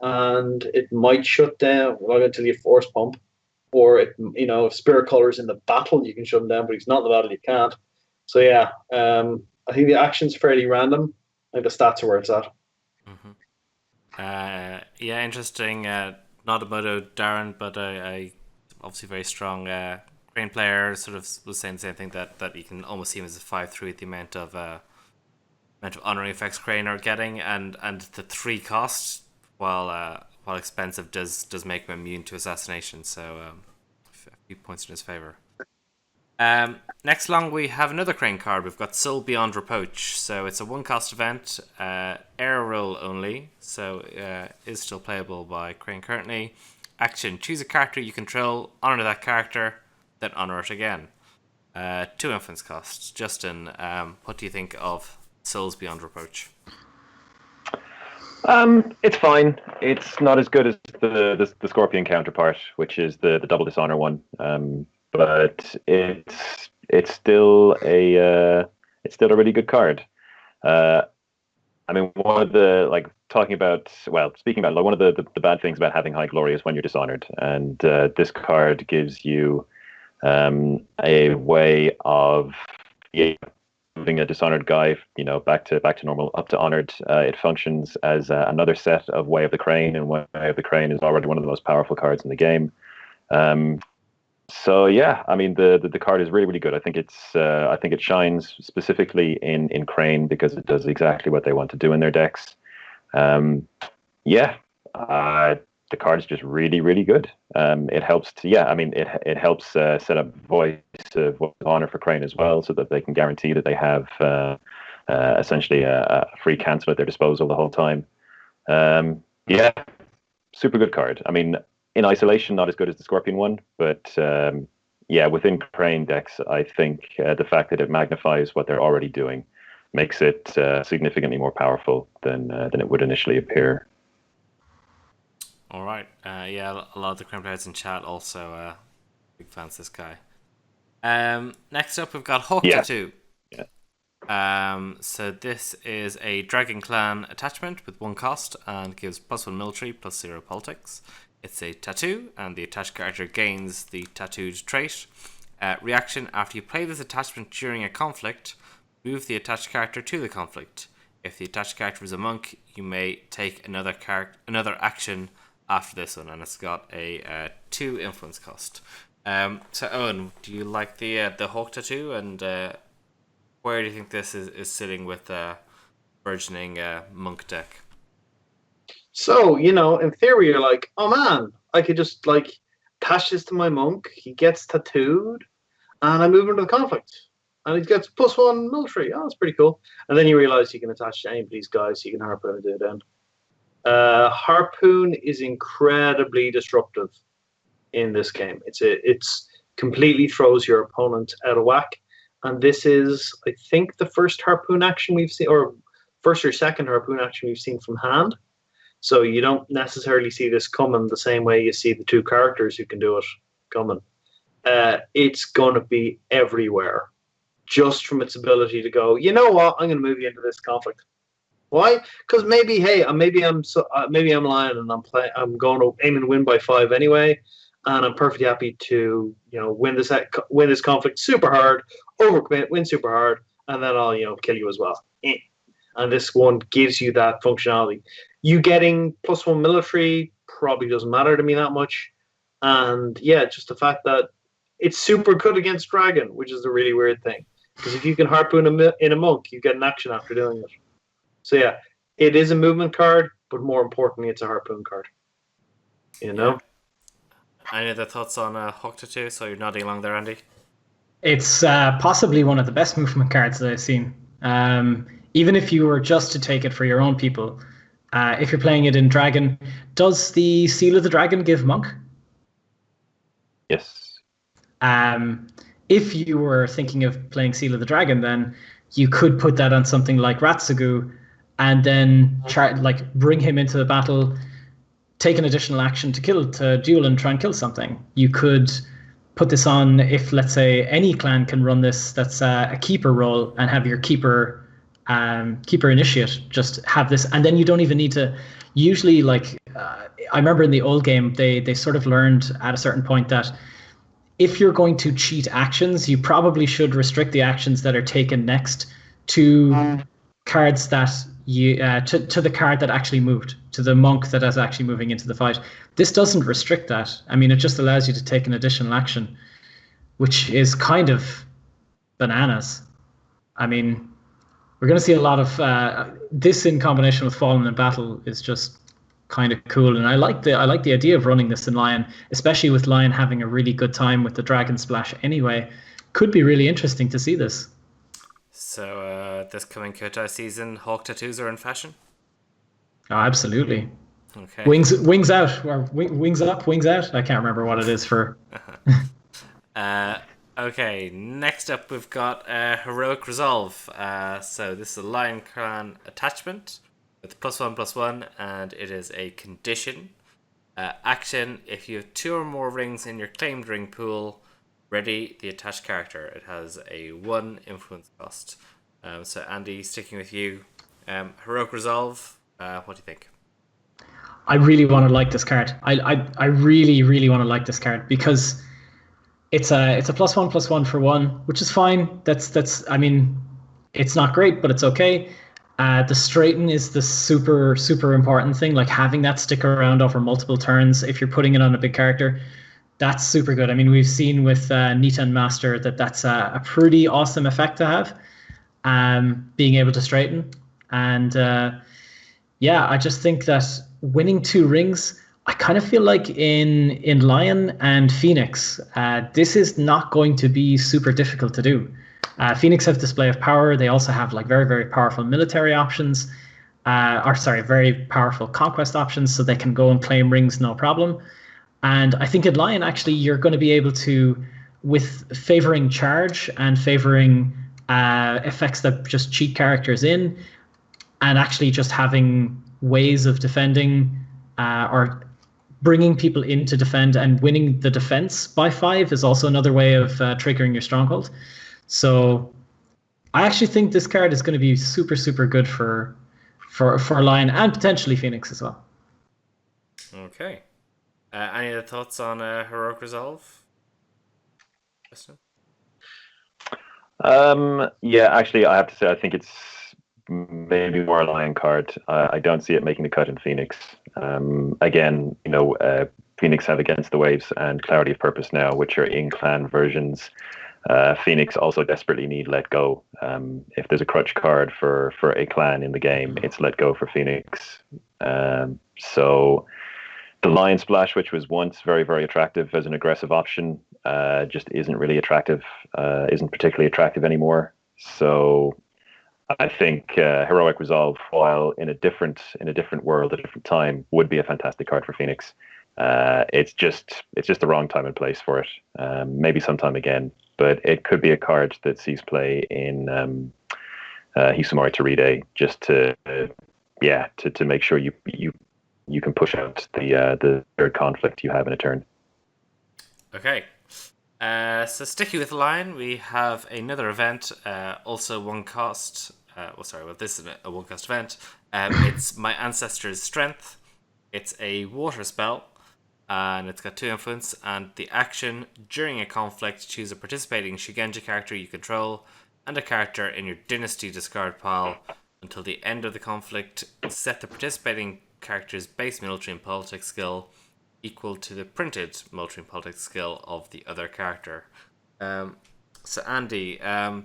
and it might shut down until you force pump, or if Spirit Color's in the battle, you can shut him down, but he's not in the battle, you can't. So yeah, I think the action's fairly random. I think the stats are where it's at. Mm-hmm. Yeah, interesting. Not a moto, Darren, but I obviously very strong Crane player, sort of was saying the same thing, that you can almost see him as a 5/3 the amount of honoring effects Crane are getting, and the 3 cost, while expensive, does make him immune to assassination. So a few points in his favor. Next along we have another Crane card. We've got Soul Beyond Reproach. So it's a 1-cost event, air roll only, so is still playable by Crane currently. Action: choose a character you control, honor that character, then honor it again. 2 influence costs. Justin, what do you think of Souls Beyond Reproach? It's fine. It's not as good as the Scorpion counterpart, which is the double dishonor one. But it's still a really good card. I mean, one of the speaking about one of the bad things about having high glory is when you're dishonored, and this card gives you a way of moving a dishonored guy, back to normal, up to honored. It functions as another set of Way of the Crane, and Way of the Crane is already one of the most powerful cards in the game. So yeah, I mean the card is really, really good. I think it shines specifically in Crane because it does exactly what they want to do in their decks. The card is just really, really good. It helps it helps set up Voice of Honor for Crane as well, so that they can guarantee that they have essentially a free cancel at their disposal the whole time. Super good card. I mean, in isolation, not as good as the Scorpion one, but within Crane decks, I think the fact that it magnifies what they're already doing makes it significantly more powerful than it would initially appear. All right. A lot of the Crane players in chat also big fans of this guy. Next up, we've got Hawk Tattoo. Yeah. So this is a Dragon Clan attachment with 1 cost and gives +1 military, +0 politics. It's a tattoo, and the attached character gains the tattooed trait. Reaction: after you play this attachment during a conflict, move the attached character to the conflict. If the attached character is a monk, you may take another action after this one, and it's got a 2 influence cost. So Eoin, do you like the Hawk Tattoo, and where do you think this is sitting with the burgeoning monk deck? So, in theory, you're like, oh man, I could just attach this to my monk, he gets tattooed, and I move into the conflict. And he gets +1 military. Oh, that's pretty cool. And then you realize you can attach to any of these guys, so you can harpoon and do it then. Harpoon is incredibly disruptive in this game. It's completely throws your opponent out of whack. And this is, I think, the first harpoon action we've seen, or first or second harpoon action we've seen from hand. So you don't necessarily see this coming the same way you see the 2 characters who can do it coming. It's going to be everywhere, just from its ability to go, you know what, I'm going to move you into this conflict. Why? Because maybe I'm lying and I'm going to aim and win by 5 anyway, and I'm perfectly happy to win this conflict super hard, overcommit, win super hard, and then I'll kill you as well. And this one gives you that functionality. You getting +1 military probably doesn't matter to me that much. And just the fact that it's super good against Dragon, which is the really weird thing. Because if you can harpoon in a monk, you get an action after doing it. So it is a movement card, but more importantly, it's a harpoon card. Yeah. Any other thoughts on Hawk Tattoo? So you're nodding along there, Andy? It's possibly one of the best movement cards that I've seen. Even if you were just to take it for your own people, if you're playing it in Dragon, does the Seal of the Dragon give monk? Yes. If you were thinking of playing Seal of the Dragon, then you could put that on something like Ratsugu, and then bring him into the battle, take an additional action to duel and try and kill something. You could put this on if, let's say, any clan can run this. That's a keeper role, and have your keeper initiate just have this, and then you don't even need to. Usually, I remember in the old game, they sort of learned at a certain point that if you're going to cheat actions, you probably should restrict the actions that are taken next to cards that to the card that actually moved, to the monk that is actually moving into the fight. This doesn't restrict that. I mean, it just allows you to take an additional action, which is kind of bananas. I mean, we're going to see a lot of this in combination with Fallen in Battle is just kind of cool, and I like the idea of running this in Lion, especially with Lion having a really good time with the Dragon Splash anyway. Could be really interesting to see this. So this coming Kotai season, Hawk tattoos are in fashion? Oh, absolutely. Okay. Wings out, or wings up, wings out. I can't remember what it is for. Okay, next up we've got Heroic Resolve. So this is a Lion Clan attachment with +1/+1, and it is a condition. Action: if you have 2 or more rings in your claimed ring pool, ready the attached character. It has a 1 influence cost. So Andy, sticking with you, Heroic Resolve, what do you think? I really want to like this card. I really, really want to like this card because it's a +1/+1 for 1, which is fine. That's I mean, it's not great, but it's okay. The straighten is the super, super important thing, like having that stick around over multiple turns if you're putting it on a big character. That's super good. I mean, we've seen with Nita and Master that's a pretty awesome effect to have, being able to straighten. And yeah, I just think that winning 2 rings, I kind of feel like in Lion and Phoenix, this is not going to be super difficult to do. Phoenix have Display of Power. They also have like very, very powerful military options, very powerful conquest options, so they can go and claim rings no problem. And I think in Lion, actually, you're going to be able to, with favoring charge and favoring effects that just cheat characters in, and actually just having ways of defending or bringing people in to defend and winning the defense by 5 is also another way of triggering your stronghold. So I actually think this card is going to be super, super good for Lion and potentially Phoenix as well. Okay. Any other thoughts on Heroic Resolve? Justin? Yeah, actually, I have to say, I think it's maybe more a Lion card. I don't see it making the cut in Phoenix. Again, Phoenix have Against the Waves and Clarity of Purpose now, which are in-clan versions. Phoenix also desperately need Let Go. If there's a crutch card for a clan in the game, it's Let Go for Phoenix. So the Lion Splash, which was once very, very attractive as an aggressive option, just isn't really attractive, isn't particularly attractive anymore. So I think Heroic Resolve, while in a different world, a different time, would be a fantastic card for Phoenix. It's just the wrong time and place for it. Maybe sometime again, but it could be a card that sees play in Hisumari Toride, just to make sure you can push out the third conflict you have in a turn. Okay. So sticking with the Lion, we have another event, also 1 cost. This is a 1 cost event. It's My Ancestor's Strength. It's a water spell, and it's got 2 influence. And the action: during a conflict, choose a participating Shigenja character you control and a character in your Dynasty discard pile until the end of the conflict. Set the participating character's base military and politics skill equal to the printed military and politics skill of the other character. So Andy, a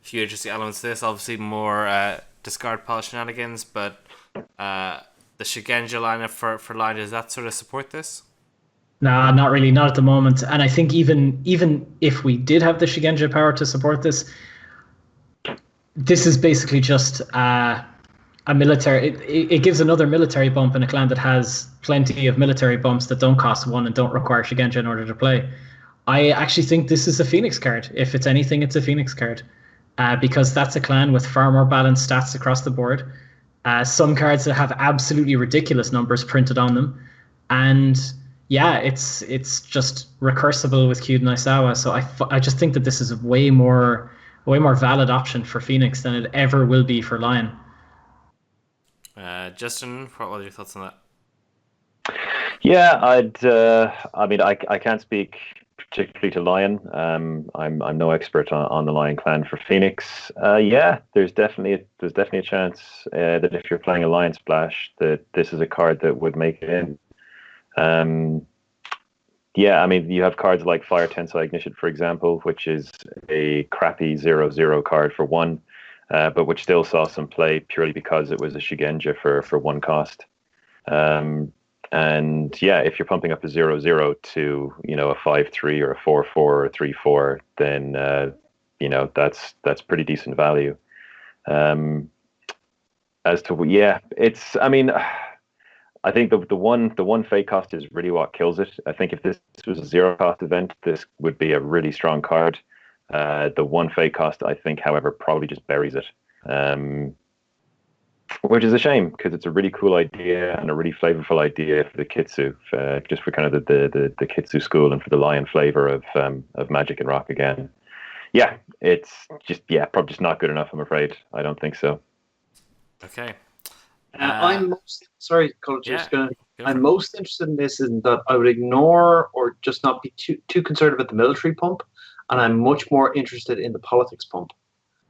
few interesting elements to this. Obviously more discard pile shenanigans, but the Shigenja lineup for Lion, does that sort of support this? Nah, not really, not at the moment. And I think even if we did have the Shigenja power to support this, this is basically just a military. It gives another military bump in a clan that has plenty of military bumps that don't cost 1 and don't require Shigenja in order to play. I actually think this is a Phoenix card. If it's anything, it's a Phoenix card, because that's a clan with far more balanced stats across the board. Some cards that have absolutely ridiculous numbers printed on them, and yeah, it's just recursible with Kyuden Aisawa. So I just think that this is a way more valid option for Phoenix than it ever will be for Lion. Justin, what are your thoughts on that? Yeah, I can't speak particularly to Lion. I'm no expert on the Lion clan for Phoenix. Yeah, there's definitely a chance that if you're playing a Lion Splash, that this is a card that would make it in. Yeah, I mean, you have cards like Fire Tensei Ignition, for example, which is a crappy 0/0 card for 1, but which still saw some play purely because it was a Shigenja for 1 cost. And yeah, if you're pumping up a 0/0 to, a 5/3 or a 4/4 or a 3/4, then that's pretty decent value. As to I mean, I think the one fake cost is really what kills it. I think if this was a 0 cost event, this would be a really strong card. The one fake cost, I think, however, probably just buries it. Which is a shame, because it's a really cool idea and a really flavorful idea for the Kitsu, just for kind of the Kitsu school and for the Lion flavor of Magic and Rock again. Yeah, it's just probably just not good enough, I'm afraid. I don't think so. Okay. I'm sorry, Colm, I'm it. most interested in this in that I would ignore or just not be too concerned about the military pump, and I'm much more interested in the politics pump,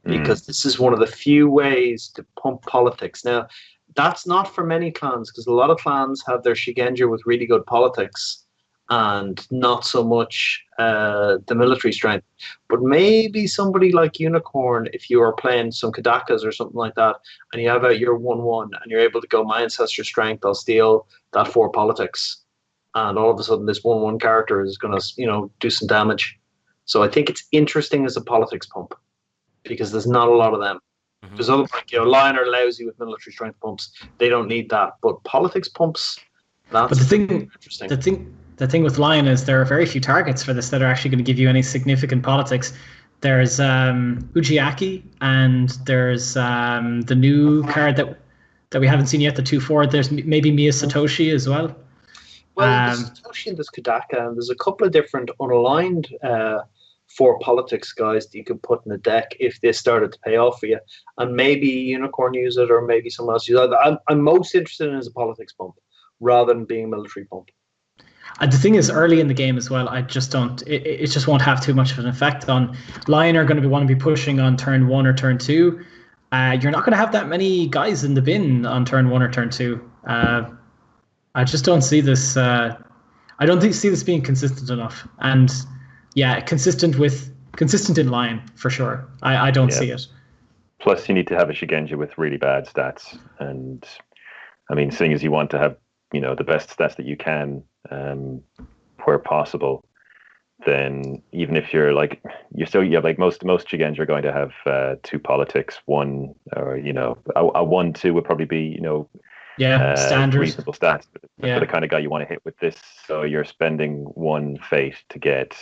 because this is one of the few ways to pump politics. Now, that's not for many clans, because a lot of clans have their Shigenja with really good politics and not so much the military strength. But maybe somebody like Unicorn, if you are playing some Kadakas or something like that, and you have out your 1/1 and you're able to go, my ancestor strength, I'll steal that 4 politics, and all of a sudden this 1/1 character is going to do some damage. So I think it's interesting as a politics pump, because there's not a lot of them. Mm-hmm. There's other, Lion are lousy with military strength pumps. They don't need that. But politics pumps, that's interesting. The thing with Lion is there are very few targets for this that are actually going to give you any significant politics. There's Ujiaki, and there's the new card that we haven't seen yet, the 2/4. There's maybe Mia Satoshi as well. Well, there's Satoshi and there's Kadaka, and there's a couple of different unaligned for politics guys that you could put in the deck if this started to pay off for you. And maybe Unicorn use it, or maybe someone else use it. I'm most interested in it as a politics pump rather than being a military pump. The thing is, early in the game as well, I just don't. It just won't have too much of an effect on Lion. Are going to want to be pushing on turn 1 or turn 2. You're not going to have that many guys in the bin on turn 1 or turn 2. I just don't see this. I don't see this being consistent enough. And yeah, consistent in Lion for sure. I don't see it. Plus, you need to have a Shigenja with really bad stats, and I mean, seeing as you want to have the best stats that you can, where possible, then even if you're like most Shigenja are going to have 2 politics, 1 or a 1/2 would probably be standard reasonable stats for the kind of guy you want to hit with this. So you're spending 1 fate to get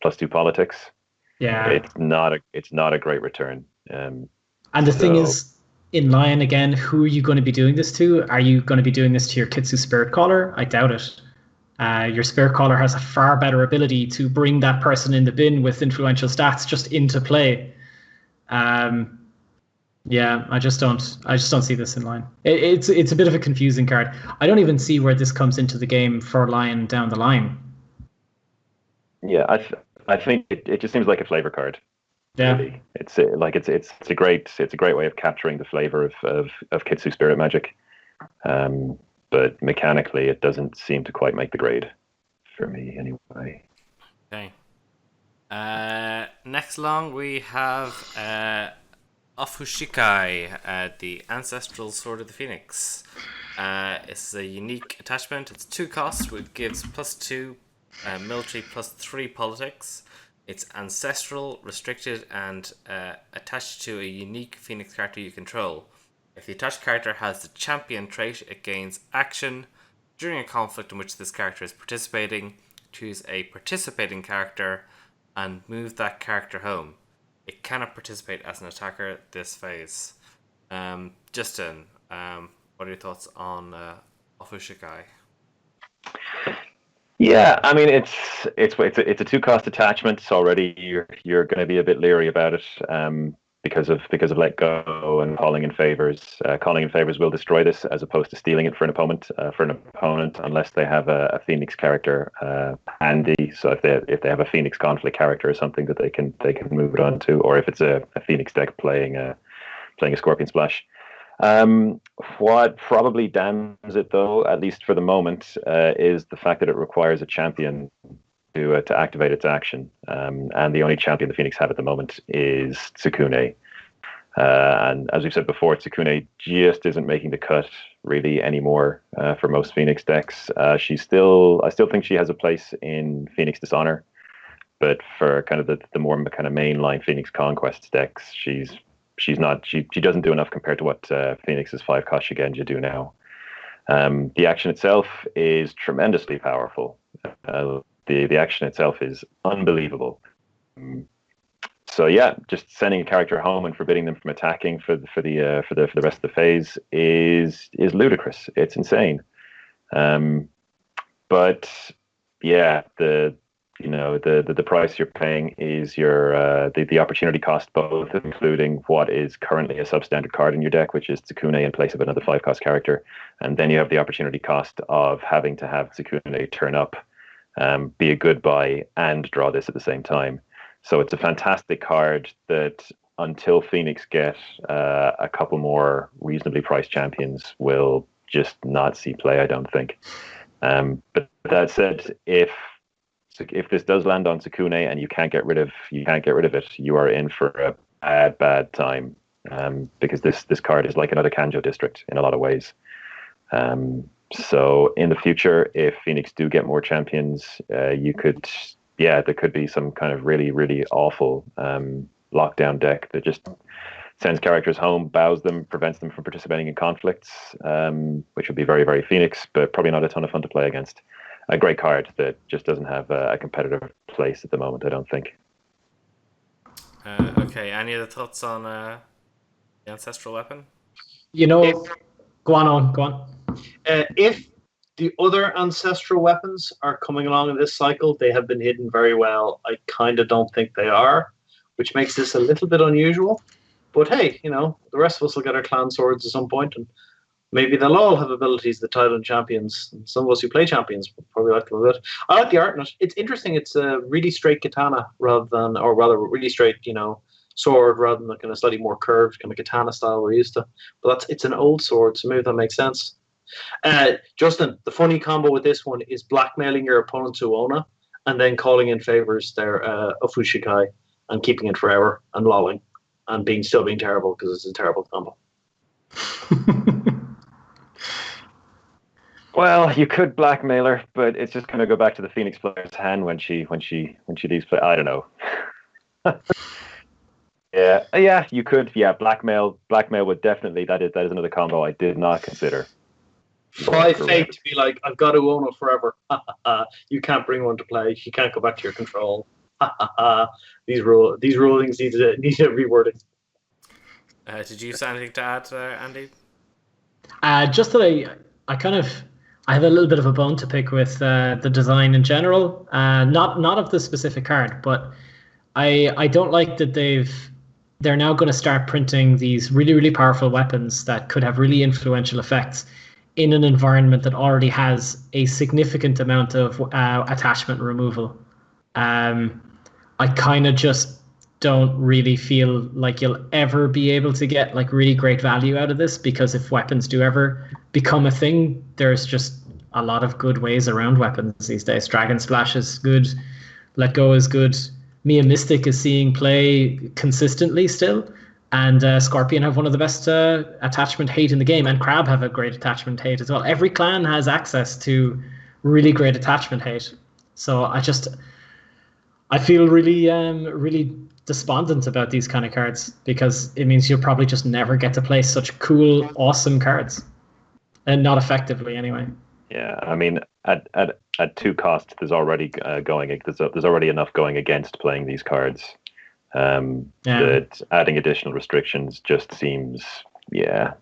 +2 politics. Yeah, it's not a great return. And the thing is, in Lion again, who are you going to be doing this to? Are you going to be doing this to your Kitsu Spirit Caller? I doubt it. Your Spirit Caller has a far better ability to bring that person in the bin with influential stats just into play. Yeah, I just don't see this in Lion. It's a bit of a confusing card. I don't even see where this comes into the game for Lion down the line. Yeah, I think it just seems like a flavor card. Yeah, really. It's a great way of capturing the flavor of Kitsu Spirit Magic, but mechanically it doesn't seem to quite make the grade for me anyway. Okay. Next along we have Ofushikai, the Ancestral Sword of the Phoenix. It's a unique attachment. It's 2 costs, which gives +2 military, +3 politics. It's ancestral, restricted, and attached to a unique Phoenix character you control. If the attached character has the champion trait, it gains action. During a conflict in which this character is participating, choose a participating character and move that character home. It cannot participate as an attacker this phase. Justin, what are your thoughts on Ofushikai? Yeah, I mean it's a 2 cost attachment. So already you're going to be a bit leery about it. because of Let Go and Calling in Favors. Calling in Favors will destroy this as opposed to stealing it for an opponent. Unless they have a Phoenix character handy. So if they have a Phoenix conflict character or something that they can move it on to, or if it's a Phoenix deck playing a Scorpion Splash. What probably damns it, though, at least for the moment, is the fact that it requires a champion to activate its action. And the only champion the Phoenix have at the moment is Tsukune. And as we've said before, Tsukune just isn't making the cut really anymore for most Phoenix decks. I still think she has a place in Phoenix Dishonor, but for kind of the more kind of mainline Phoenix Conquest decks, she doesn't do enough compared to what Phoenix's 5-cost Shigenja do now. The action itself is tremendously powerful. The action itself is unbelievable. So yeah, just sending a character home and forbidding them from attacking for the rest of the phase is ludicrous. It's insane. But yeah, the price you're paying is the opportunity cost, both including what is currently a substandard card in your deck, which is Tsukune in place of another 5-cost character, and then you have the opportunity cost of having to have Tsukune turn up, be a good buy, and draw this at the same time. So it's a fantastic card that, until Phoenix get a couple more reasonably priced champions, will just not see play, I don't think. But that said, if this does land on Tsukune and you can't get rid of it, you are in for a bad time, because this card is like another Kanjo district in a lot of ways. So in the future, if Phoenix do get more champions, there could be some kind of really, really awful lockdown deck that just sends characters home, bows them, prevents them from participating in conflicts, which would be very, very Phoenix, but probably not a ton of fun to play against. A great card that just doesn't have a competitive place at the moment, I don't think. Okay, any other thoughts on the Ancestral Weapon? Go on. If the other ancestral weapons are coming along in this cycle, they have been hidden very well. I kind of don't think they are, which makes this a little bit unusual. But hey, the rest of us will get our clan swords at some point, and maybe they'll all have abilities that Thailand champions. And some of us who play champions will probably like them a bit. I like the art in it. It's interesting. It's a really straight katana really straight, sword rather than the kind of slightly more curved kind of katana style we're used to. But it's an old sword, so maybe that makes sense. Justin, the funny combo with this one is blackmailing your opponent to Ona and then calling in favors their Ofushikai and keeping it forever and lolling and still being terrible because it's a terrible combo. Well, you could blackmail her, but it's just going to go back to the Phoenix player's hand when she leaves play. I don't know. Yeah, you could. Yeah, blackmail would definitely. That is another combo I did not consider. 5 fate to be like, I've got to own it forever. You can't bring one to play. You can't go back to your control. These rulings need a rewording. Did you say anything to add, Andy? Just that I have a little bit of a bone to pick with the design in general. Not of the specific card, but I don't like that they're now going to start printing these really, really powerful weapons that could have really influential effects in an environment that already has a significant amount of attachment removal. I kind of just don't really feel like you'll ever be able to get like really great value out of this, because if weapons do ever become a thing, there's just a lot of good ways around weapons these days. Dragon Splash is good. Let Go is good. Mia Mystic is seeing play consistently still. And Scorpion have one of the best attachment hate in the game, and Crab have a great attachment hate as well. Every clan has access to really great attachment hate. So I feel really, really despondent about these kind of cards, because it means you'll probably just never get to play such cool, awesome cards, and not effectively anyway. Yeah, I mean, at 2 costs, there's already there's already enough going against playing these cards. That adding additional restrictions just seems a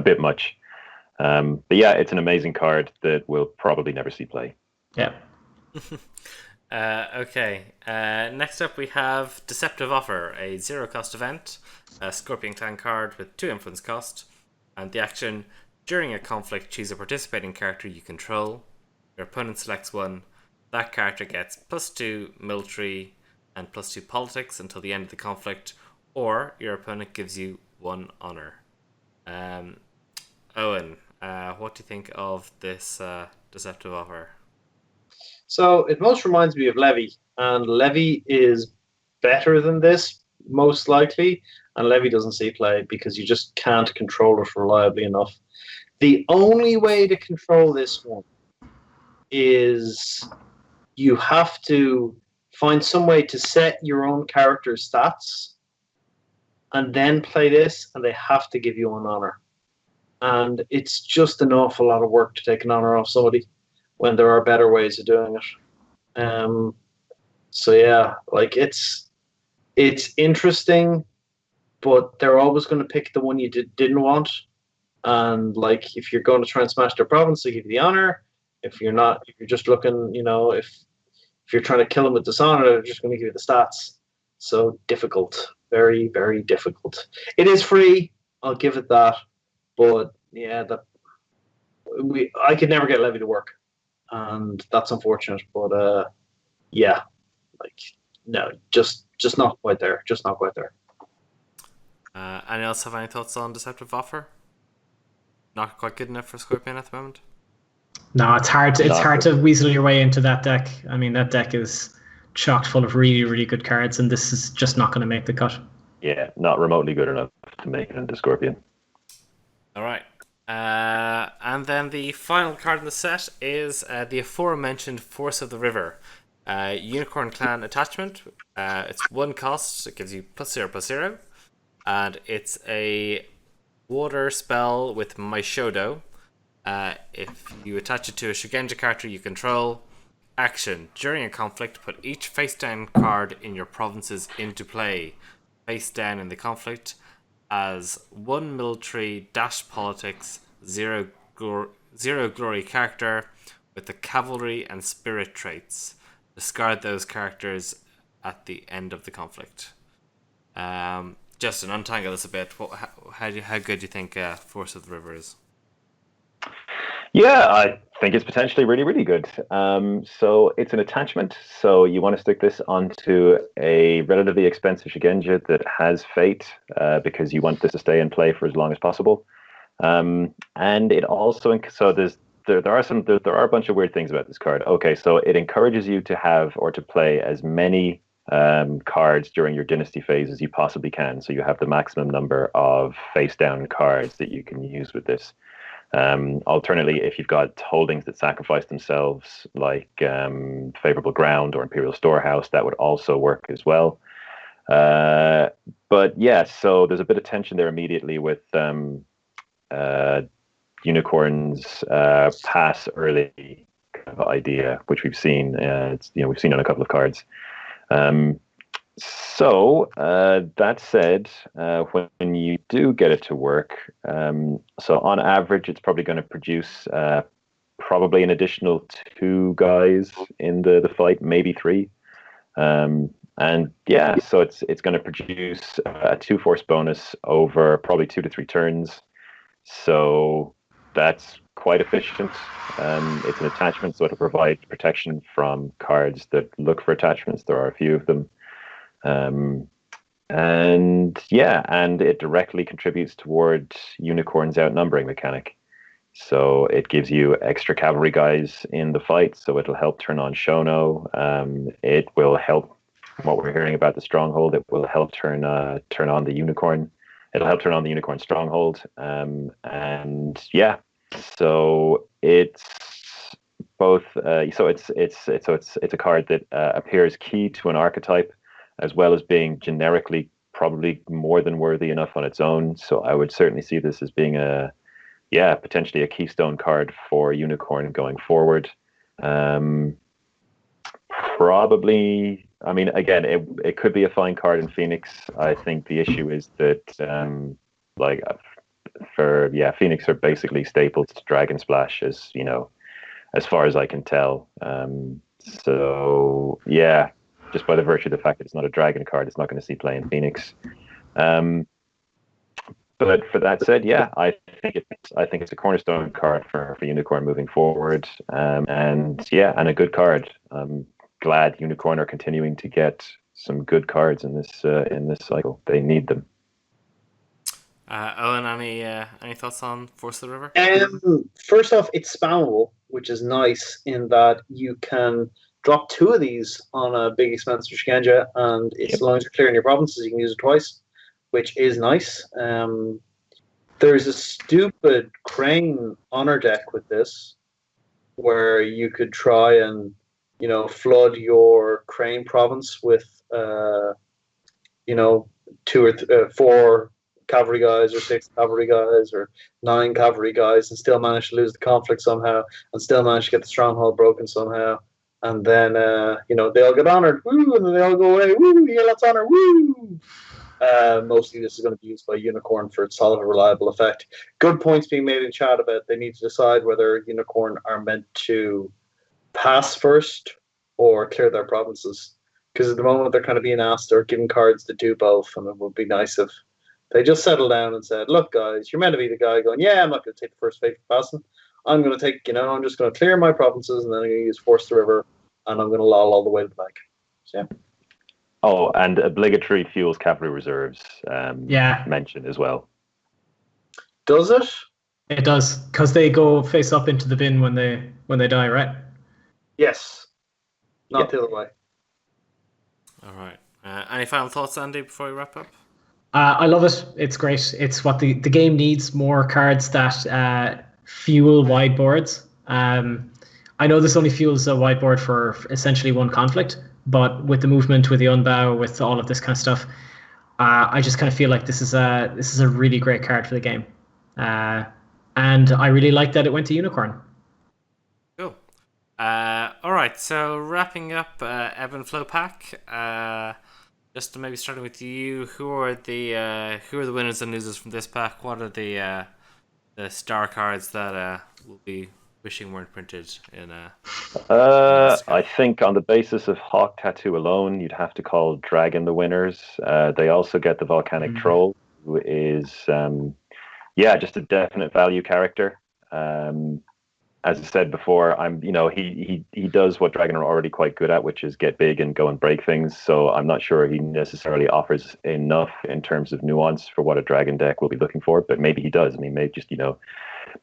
bit much. But yeah, it's an amazing card that will probably never see play. Yeah. Okay. Next up, we have Deceptive Offer, a zero-cost event, a Scorpion Clan card with 2 influence cost, and the action: during a conflict, choose a participating character you control. Your opponent selects one. That character gets +2 military and +2 politics until the end of the conflict, or your opponent gives you 1 honor. Owen, what do you think of this Deceptive Offer? So it most reminds me of Levy, and Levy is better than this, most likely, and Levy doesn't see play because you just can't control it reliably enough. The only way to control this one is you have to find some way to set your own character's stats and then play this, and they have to give you an honor. And it's just an awful lot of work to take an honor off somebody when there are better ways of doing it. So yeah, like it's interesting, but they're always going to pick the one you didn't want. And like, if you're going to try and smash their province, they give you the honor. If you're not, if you're just looking, if you're trying to kill them with dishonor, they're just going to give you the stats. So difficult, very, very difficult. It is free, I'll give it that, but yeah, I could never get Levy to work, and that's unfortunate. But yeah, like no, just not quite there. Just not quite there. Anyone else have any thoughts on Deceptive Offer? Not quite good enough for Scorpion at the moment. No, it's hard. It's hard to weasel your way into that deck. I mean, that deck is chocked full of really, really good cards, and this is just not going to make the cut. Yeah, not remotely good enough to make it into Scorpion. All right. And then the final card in the set is the aforementioned Force of the River. Unicorn Clan attachment. It's 1 cost. It gives you +0/+0. And it's a water spell with Maishodo. If you attach it to a Shugenja character you control, action: during a conflict, put each face down card in your provinces into play. Face down in the conflict as 1 military -politics 0 glory character with the cavalry and spirit traits. Discard those characters at the end of the conflict. Justin, untangle this a bit. How good do you think Force of the River is? Yeah, I think it's potentially really, really good. So it's an attachment. So you want to stick this onto a relatively expensive Shugenja that has Fate, because you want this to stay in play for as long as possible. And it also, so there are a bunch of weird things about this card. Okay, so it encourages you to have or to play as many cards during your dynasty phase as you possibly can. So you have the maximum number of face down cards that you can use with this. Alternatively, if you've got holdings that sacrifice themselves, like Favorable Ground or Imperial Storehouse, that would also work as well. But yeah, so there's a bit of tension there immediately with Unicorn's pass early kind of idea, which we've seen. We've seen on a couple of cards. So that said, when you do get it to work, so on average, it's probably going to produce probably an additional 2 guys in the fight, maybe 3. And yeah, so it's going to produce a 2 force bonus over probably 2 to 3 turns. So that's quite efficient. It's an attachment, so it'll provide protection from cards that look for attachments. There are a few of them. And it directly contributes toward Unicorn's outnumbering mechanic. So it gives you extra cavalry guys in the fight, so it'll help turn on Shono. It will help, from what we're hearing about the Stronghold, it will help turn on the Unicorn. It'll help turn on the Unicorn Stronghold. So it's both. So it's a card that appears key to an archetype, as well as being generically probably more than worthy enough on its own. So I would certainly see this as being potentially a keystone card for Unicorn going forward. Probably, I mean, again, it could be a fine card in Phoenix. I think the issue is that, Phoenix are basically staples to Dragon Splash, as far as I can tell. So yeah, just by the virtue of the fact that it's not a dragon card, it's not going to see play in Phoenix. But for that said, yeah, I think it's a cornerstone card for Unicorn moving forward, and a good card. I'm glad Unicorn are continuing to get some good cards in this cycle. They need them. Owen, any thoughts on Force of the River? First off, it's spammable, which is nice in that you can drop 2 of these on a big expensive Shigenja, and as long as you're clearing your provinces, you can use it twice, which is nice. There's a stupid Crane honor deck with this, where you could try and flood your Crane province with 2 or 4 cavalry guys, or 6 cavalry guys, or 9 cavalry guys, and still manage to lose the conflict somehow, and still manage to get the stronghold broken somehow. And then they all get honored, woo, and then they all go away, woo, yeah, let's honor, woo. Mostly this is going to be used by Unicorn for its solid and reliable effect. Good points being made in chat about they need to decide whether Unicorn are meant to pass first or clear their provinces, because at the moment they're kind of being asked or given cards to do both, and it would be nice if they just settled down and said, look guys, you're meant to be the guy going, yeah, I'm not going to take the first fate for passing. I'm going to take, I'm just going to clear my provinces, and then I'm going to use Force the River, and I'm going to loll all the way to the back. So, yeah. Oh, and obligatory fuels cavalry reserves mentioned as well. Does it? It does, because they go face up into the bin when they die, right? Yes. Not the other way. All right. Any final thoughts, Andy, before we wrap up? I love it. It's great. It's what the game needs, more cards that fuel wide boards. I know this only fuels a wide board for essentially one conflict, but with the movement, with the unbow, with all of this kind of stuff, I just kind of feel like this is a really great card for the game. And I really like that it went to Unicorn. Cool. All right, so wrapping up Ebb and Flow pack, just to maybe starting with you, who are the winners and losers from this pack? What are the star cards that will be wishing weren't printed in I think on the basis of Hawk Tattoo alone, you'd have to call Dragon the winners. They also get the Volcanic Troll, who is just a definite value character. As I said before, he does what Dragon are already quite good at, which is get big and go and break things. So I'm not sure he necessarily offers enough in terms of nuance for what a Dragon deck will be looking for, but maybe he does. I mean, maybe just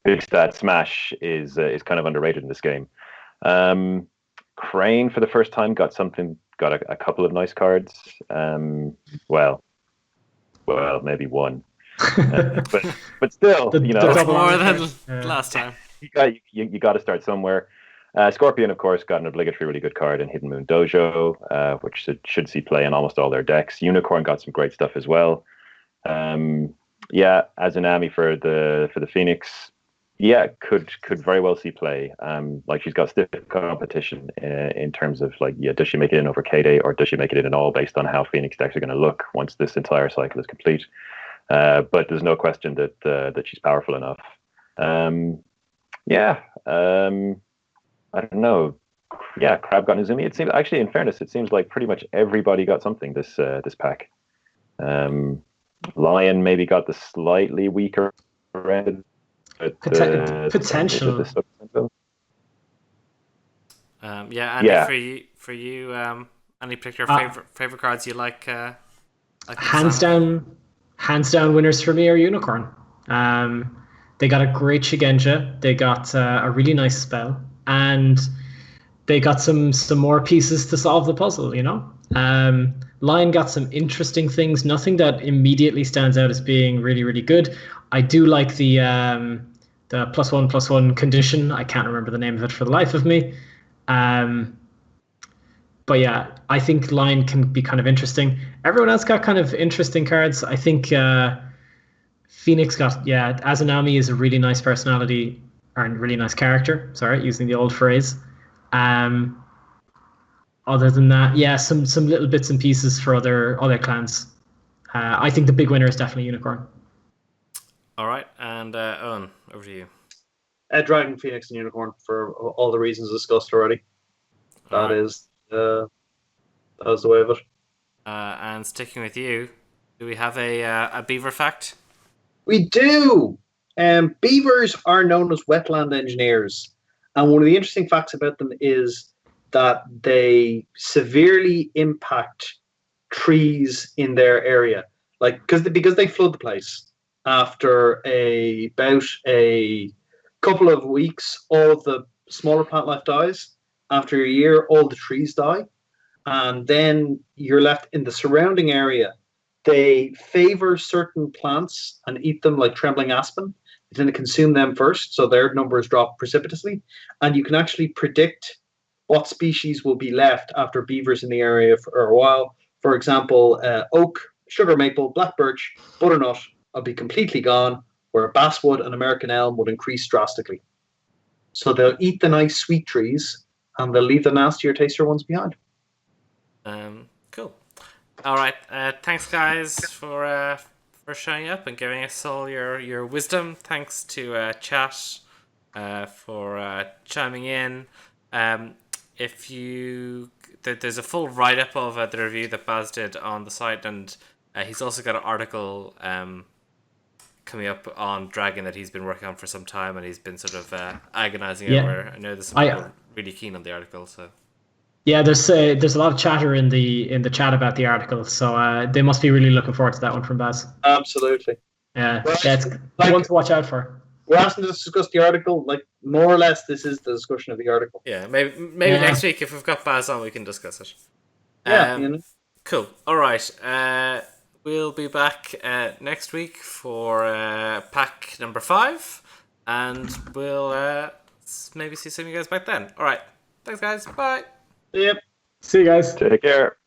big stat smash is kind of underrated in this game. Crane for the first time got a couple of nice cards. Well, maybe one, but still, more than last time. You got to start somewhere. Scorpion, of course, got an obligatory really good card in Hidden Moon Dojo, which should see play in almost all their decks. Unicorn got some great stuff as well. Tsunami for the Phoenix, could very well see play. She's got stiff competition in terms of does she make it in over K-Day, or does she make it in at all, based on how Phoenix decks are going to look once this entire cycle is complete. But there's no question that she's powerful enough. I don't know. Yeah, Crab got Nezumi. It seems, actually, in fairness, it seems like pretty much everybody got something this pack. Lion maybe got the slightly weaker end. Potential. Andy, for you, any particular favorite cards you like? Hands down winners for me are Unicorn. They got a great Shigenja. They got a really nice spell, and they got some more pieces to solve the puzzle. Lion got some interesting things. Nothing that immediately stands out as being really, really good. I do like the +1/+1 condition. I can't remember the name of it for the life of me. But yeah, I think Lion can be kind of interesting. Everyone else got kind of interesting cards. I think Phoenix got, Tsunami is a really nice personality, or a really nice character. Sorry, using the old phrase. Other than that, some little bits and pieces for other clans. I think the big winner is definitely Unicorn. All right, and Owen, over to you. Dragon, Phoenix, and Unicorn for all the reasons discussed already. That is the way of it. And sticking with you, do we have a beaver fact? We do. Beavers are known as wetland engineers, and one of the interesting facts about them is that they severely impact trees in their area, like because they flood the place. After about a couple of weeks, all of the smaller plant life dies. After a year, all the trees die, and then you're left in the surrounding area. They favor certain plants and eat them, like trembling aspen. They tend to consume them first, so their numbers drop precipitously. And you can actually predict what species will be left after beavers in the area for a while. For example, oak, sugar maple, black birch, butternut will be completely gone, where basswood and American elm would increase drastically. So they'll eat the nice sweet trees, and they'll leave the nastier, tastier ones behind. Cool. All right. Thanks, guys, for showing up and giving us all your wisdom. Thanks to chat for chiming in. If you there's a full write up of the review that Baz did on the site, and he's also got an article coming up on Dragon that he's been working on for some time, and he's been sort of agonizing over. I know there's some people really keen on the article, so. Yeah, there's a lot of chatter in the chat about the article, so they must be really looking forward to that one from Baz. Absolutely. Yeah, it's one to watch out for. We're asking to discuss the article, like more or less. This is the discussion of the article. Yeah, maybe next week if we've got Baz on, we can discuss it. Yeah. Cool. All right. We'll be back next week for pack number 5, and we'll maybe see some of you guys back then. All right. Thanks, guys. Bye. Yep. See you guys. Take care.